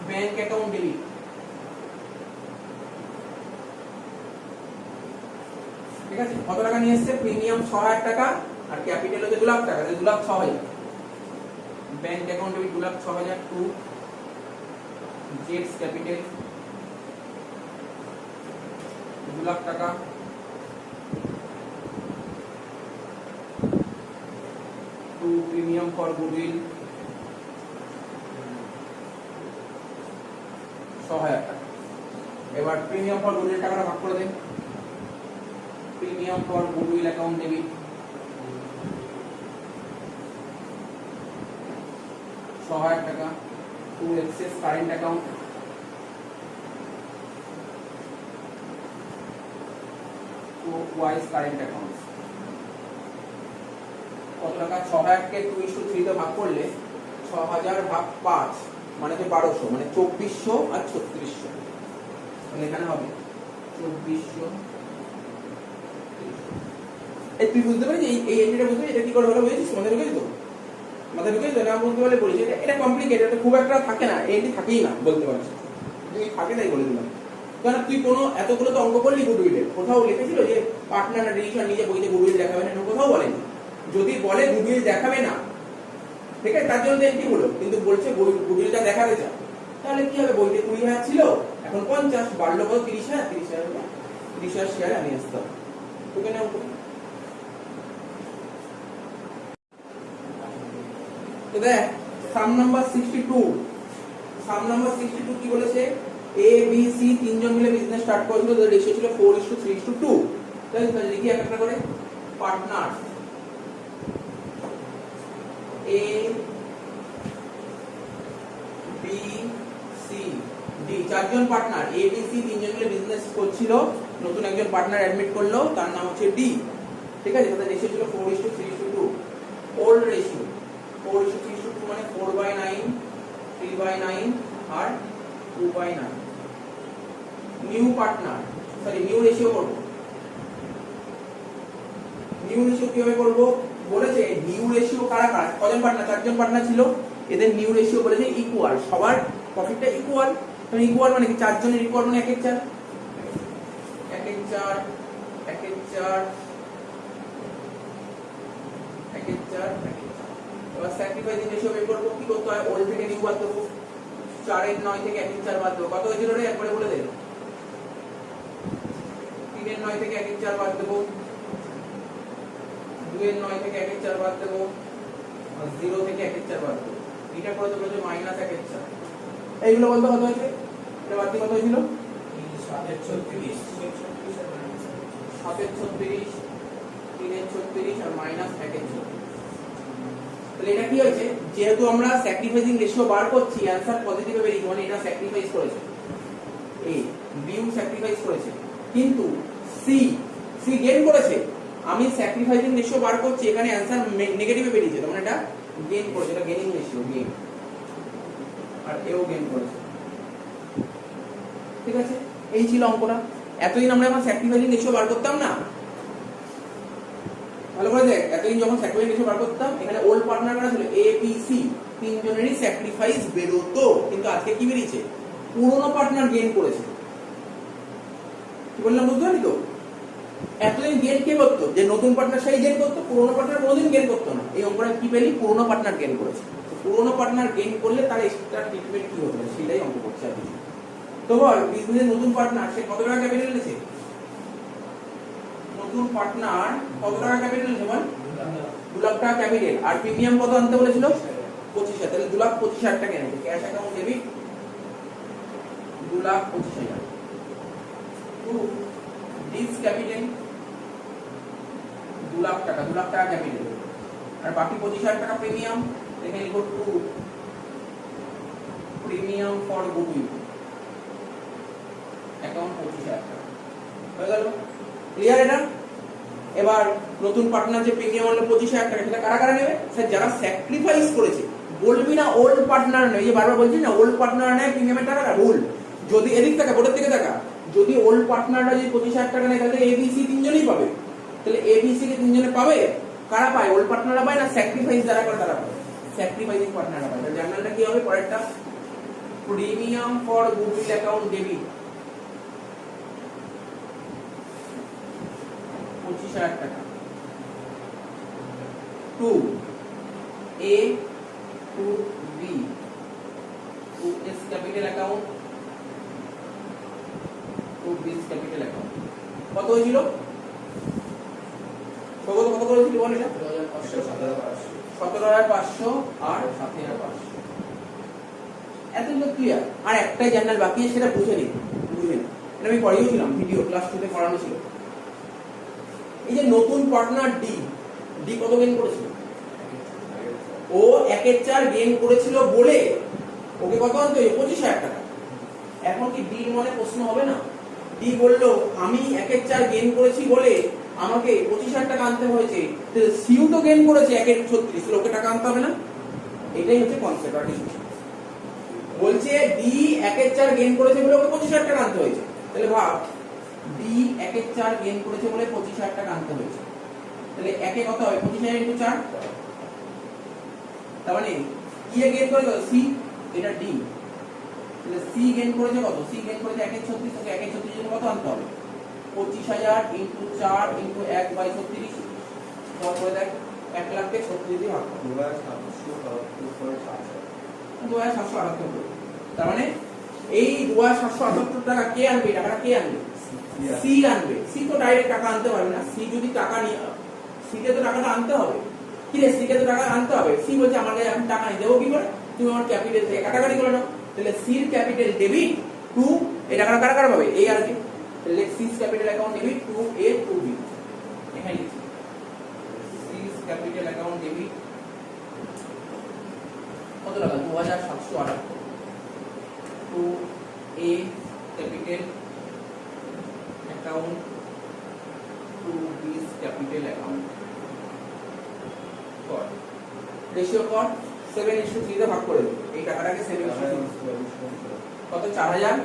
ব্যাংক অ্যাকাউন্ট ডেবিট, ঠিক আছে? কত টাকা নিয়ে এসেছে, প্রিমিয়াম 6,000 টাকা আর ক্যাপিটাল হচ্ছে 2 লাখ টাকা, তাহলে 2,06,000, ব্যাংক অ্যাকাউন্ট ডেবিট 2,06,000 টু জেডস ক্যাপিটাল 2 লাখ টাকা টু প্রিমিয়াম ফর গুডউইল 6,000 টাকা। এবার প্রিমিয়াম ফর গুডউইল টাকাটা ভাগ করে দেন, premium for goodwill account debit 6,000 টাকা to excess current account to Y's current account. কত টাকা, 6,000 কে 2:3 তে ভাগ করলে 6,000 ভাগ 5 মানে তো 1200, মানে 2,400 আর 3,600, তাহলে এখানে হবে 2,400। এই তুই বুঝতে পারছিস, এই এন্ট্রিটা বুঝতে পারছিস, এটা কি করে হলো বুঝেছিস? মাথায় ঢুকেছে তো, মাথায় ঢুকেছে না? বুঝতে পারলে বলিস, এটা কমপ্লিকেটেড, এটা খুব একটা থাকে না, এন্ট্রি থাকেই না, বলতে পারছিস তুই থাকে তাই বলে দিলাম। কারণ তুই কোনো এতগুলো তো অঙ্ক করলি গুডউইলের, কোথাও লিখেছিল যে পার্টনার ডিসিশন নিজে বইতে গুডউইল দেখাবে না, কোথাও বলেনি। যদি বলে গুডউইল দেখাবে না, ঠিক আছে, তার জন্য এন্ট্রি হলো, কিন্তু বলছে গুডউইলটা দেখাতে চাও, তাহলে কি হবে, বইতে 20,000 ছিল, এখন 50 বাড়লো কত 30,000, 30,000 শেয়ারে আমি আসতে হবে, তোকে নেব। তো দেখ সাম নাম্বার 62, সাম নাম্বার 62 কি বলেছে, এ বি সি তিনজন মিলে বিজনেস স্টার্ট করেছিল, তাদের রেশিও ছিল 4:3:2, তাই তো? লিখি একটা করে, পার্টনার এ বি সি ডি, চারজন পার্টনার এ বি সি তিনজন মিলে বিজনেস করছিল, নতুন একজন পার্টনার অ্যাডমিট করলো, তার নাম হচ্ছে ডি, ঠিক আছে? তাদের রেশিও ছিল 4:3:2, ওল্ড রেশিও 4:3:2 মানে 4/9, 3/9 আর 2/9। New partner, sorry new ratio করব, নিউ রেশিও কিভাবে করব বলেছে, নিউ রেশিও কারা কারা, কজন পার্টনার, চারজন পার্টনার ছিল, এদের নিউ রেশিও বলেছে ইকুয়াল, সবার প্রফিটটা ইকুয়াল, মানে ইকুয়াল মানে কি, চারজনের ইকুয়াল মানে 1/4, 1/4, 1/4, 1/4। এবার স্যাক্রিফাইসিং রেশিও বের করব, কি করতে হয়, ওল্ড থেকে নিউ বাদ দেবো, 4/9 থেকে 1/4 বাদ দেবো, কত হয়েছিল রে একবারে বলে দে, 3/9 থেকে 1/4 বাদ দেবো, 2/9 থেকে 1/4 বাদ দেবো, আর 0 থেকে 1/4 বাদ দেবো, এটা করে দেবো যে -1/4। এইগুলো বলতে কত হয়েছে, এটা বাদ দিয়ে কত হয়েছিল, 7/36, 7/36, 3/36 আর -1/36। তাহলে এটা কি হয়েছে, যেহেতু আমরা স্যাক্রিফাইসিং রেশিও বার করছি, অ্যানসার পজিটিভ বেরিয়েছে, মানে এটা স্যাক্রিফাইস করেছে, এ বিউ স্যাক্রিফাইস করেছে, কিন্তু সি গেইন করেছে। আমি স্যাক্রিফাইসিং রেশিও বার করছি, এখানে অ্যানসার নেগেটিভে বেরিয়েছে, মানে এটা গেইন করেছে, এটা গেইনিং রেশিও, গেইন, আর এও গেইন করেছে। ঠিক আছে, এই ছিল অঙ্কটা। এতদিন আমরা যখন স্যাক্রিফাইসিং রেশিও বার করতাম না, ভালো করে দেখ, এতদিন যখন স্যাক্রিফাইসিং রেশিও বার করতাম, এখানে ওল্ড পার্টনার কারা ছিল, এ বি সি, তিনজনেরই স্যাক্রিফাইস বেরোতো। কিন্তু আজকে কি বেরিয়েছে, পুরনো পার্টনার গেইন করেছে। কি বললাম বুঝতে পারি তো? এতদিন গেইন কে করতো, যে নতুন পার্টনার সেই গেইন করতো, পুরনো পার্টনার কোনোদিন গেইন করতো না। এই অঙ্কটা কি পেলি, পুরনো পার্টনার গেইন করেছে। পুরনো পার্টনার গেইন করলে তার এক্সট্রা ট্রিটমেন্ট কি হতে পারে সেটাই অঙ্ক করছে আর কিছু। তো বল, বিজনেসের নতুন পার্টনার সে কত টাকা ক্যাপিটাল এনেছে? নতুন পার্টনার কত টাকা ক্যাপিটাল এনেছে বল? 2 লাখ টাকা ক্যাপিটাল। আর প্রিমিয়াম কত আনতে বলেছিল? 25,000। তাহলে 2,25,000 টাকা এনেছে। Cash account debit 2,25,000 to this capital 2 lakh টাকা, 2 লাখ টাকা ক্যাপিটাল। আর বাকি 25,000 টাকা প্রিমিয়াম, এখানে লিখো to premium for goodwill account 25,000 টাকা। হয়ে গেল? ক্লিয়ার এটা? এবার নতুন পার্টনার যে প্রিমিয়াম আনলো 25,000 টাকা, সেটা কারা কারা নেবে? স্যার যারা স্যাক্রিফাইস করেছে। বলবি না ওল্ড পার্টনার নেই, এই যে বারবার বলছি না ওল্ড পার্টনার নেয় প্রিমিয়ামের টাকাটা, ভুল। যদি এদিক টাকা বোর্ডের দিকে টাকা, যদি ওল্ড পার্টনাররা যদি 25,000 টাকা নেয়, তাহলে এবিসি তিনজনই পাবে। তাহলে এবিসি কে তিনজনে পাবে, কারা পায়? ওল্ড পার্টনাররা পায় না স্যাক্রিফাইস যারা করে তারা পায়? স্যাক্রিফাইসিং পার্টনাররা পায়। তাহলে জার্নালটা কি হবে পরেরটা? Premium for goodwill account debit 25,000 টাকা to A to B to A's capital account to B's capital account. কত হয়েছিল? কত করেছিল বল এটা? 17,500 আর 7,500। এতগুলো ক্লিয়ার। আর একটাই জার্নাল বাকি আছে, সেটা বুঝে নিন। এটা আমি পড়িয়েছিলাম, ভিডিও ক্লাস 2 তে পড়ানো ছিল। এই যে নতুন পার্টনার ডি, ডি কত গেইন করেছিল? ও 1/4 গেইন করেছিল বলে ওকে কত আনতে হয়েছে? 25,000 টাকা। এখন কি ডির মনে প্রশ্ন হবে না? ডি বললো আমি 1/4 গেইন করেছি বলে আমাকে 25,000 টাকা আনতে হয়েছে, সিউ তো গেইন করেছে 1/36, ওকে টাকা আনতে হবে না? এটাই হচ্ছে কনসেপ্ট। আর কিছু বলছে ডি 1/4 গেইন করেছে বলে ওকে 25,000 টাকা আনতে হয়েছে। তাহলে ভাব, ডি 1/4 গেইন করেছে বলে 25,000 টাকা আনতে হয়েছে। তাহলে একে কত হয়? 25,000 × 4। তার মানে কি এ গেইন করেছে? সি, এটা ডি। তাহলে সি গেইন করেছে কত? সি গেইন করেছে 1/36, ওকে 1/36 জন্য কত আনতে হবে? 25,000 × 4 × 1/36। তারপরে দেখ 1 লাখকে 36 দিয়ে ভাগ করো, 2,778। তার মানে এই 2,778 টাকা কে আনবে? টাকাটা কে আনবে? সি আনবে। সি তো ডাইরেক্ট টাকা আনতে পারবে না। সি যদি টাকা নিয়ে, সি কে তো টাকাটা আনতে হবে। কি রে, সি কে তো টাকা আনতে হবে। সি বলছে আমাকে আমি টাকা নিয়ে দেবো কি করে? তুমি আমার ক্যাপিটাল থেকে কাটাকাটি করে নাও। তাহলে সির ক্যাপিটাল ডেবিট টু, এই টাকাটা কারা কারা পাবে? এ আর বি। তাহলে C's capital account debit to A to B. এখানে লিখছি সিস ক্যাপিটাল অ্যাকাউন্ট ডেবিট কত টাকা? 2,778 to A capital account to B's capital account. কর রেশিও কর 7:3 তে ভাগ করে দেব। এই টাকাটাকে 7:3 কত? 4,000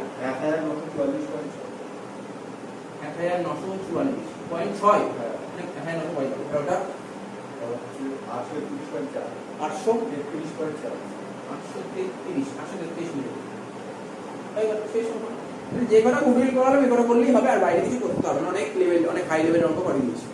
1,944.6 ওটা 833 মিনিট। যে কটা গুগল করালাম, এ কটা করলেই হবে। আর বাইরে কিছু করতে হবে না, অনেক লেভেল, অনেক হাই লেভেল অঙ্ক করে দিয়েছি।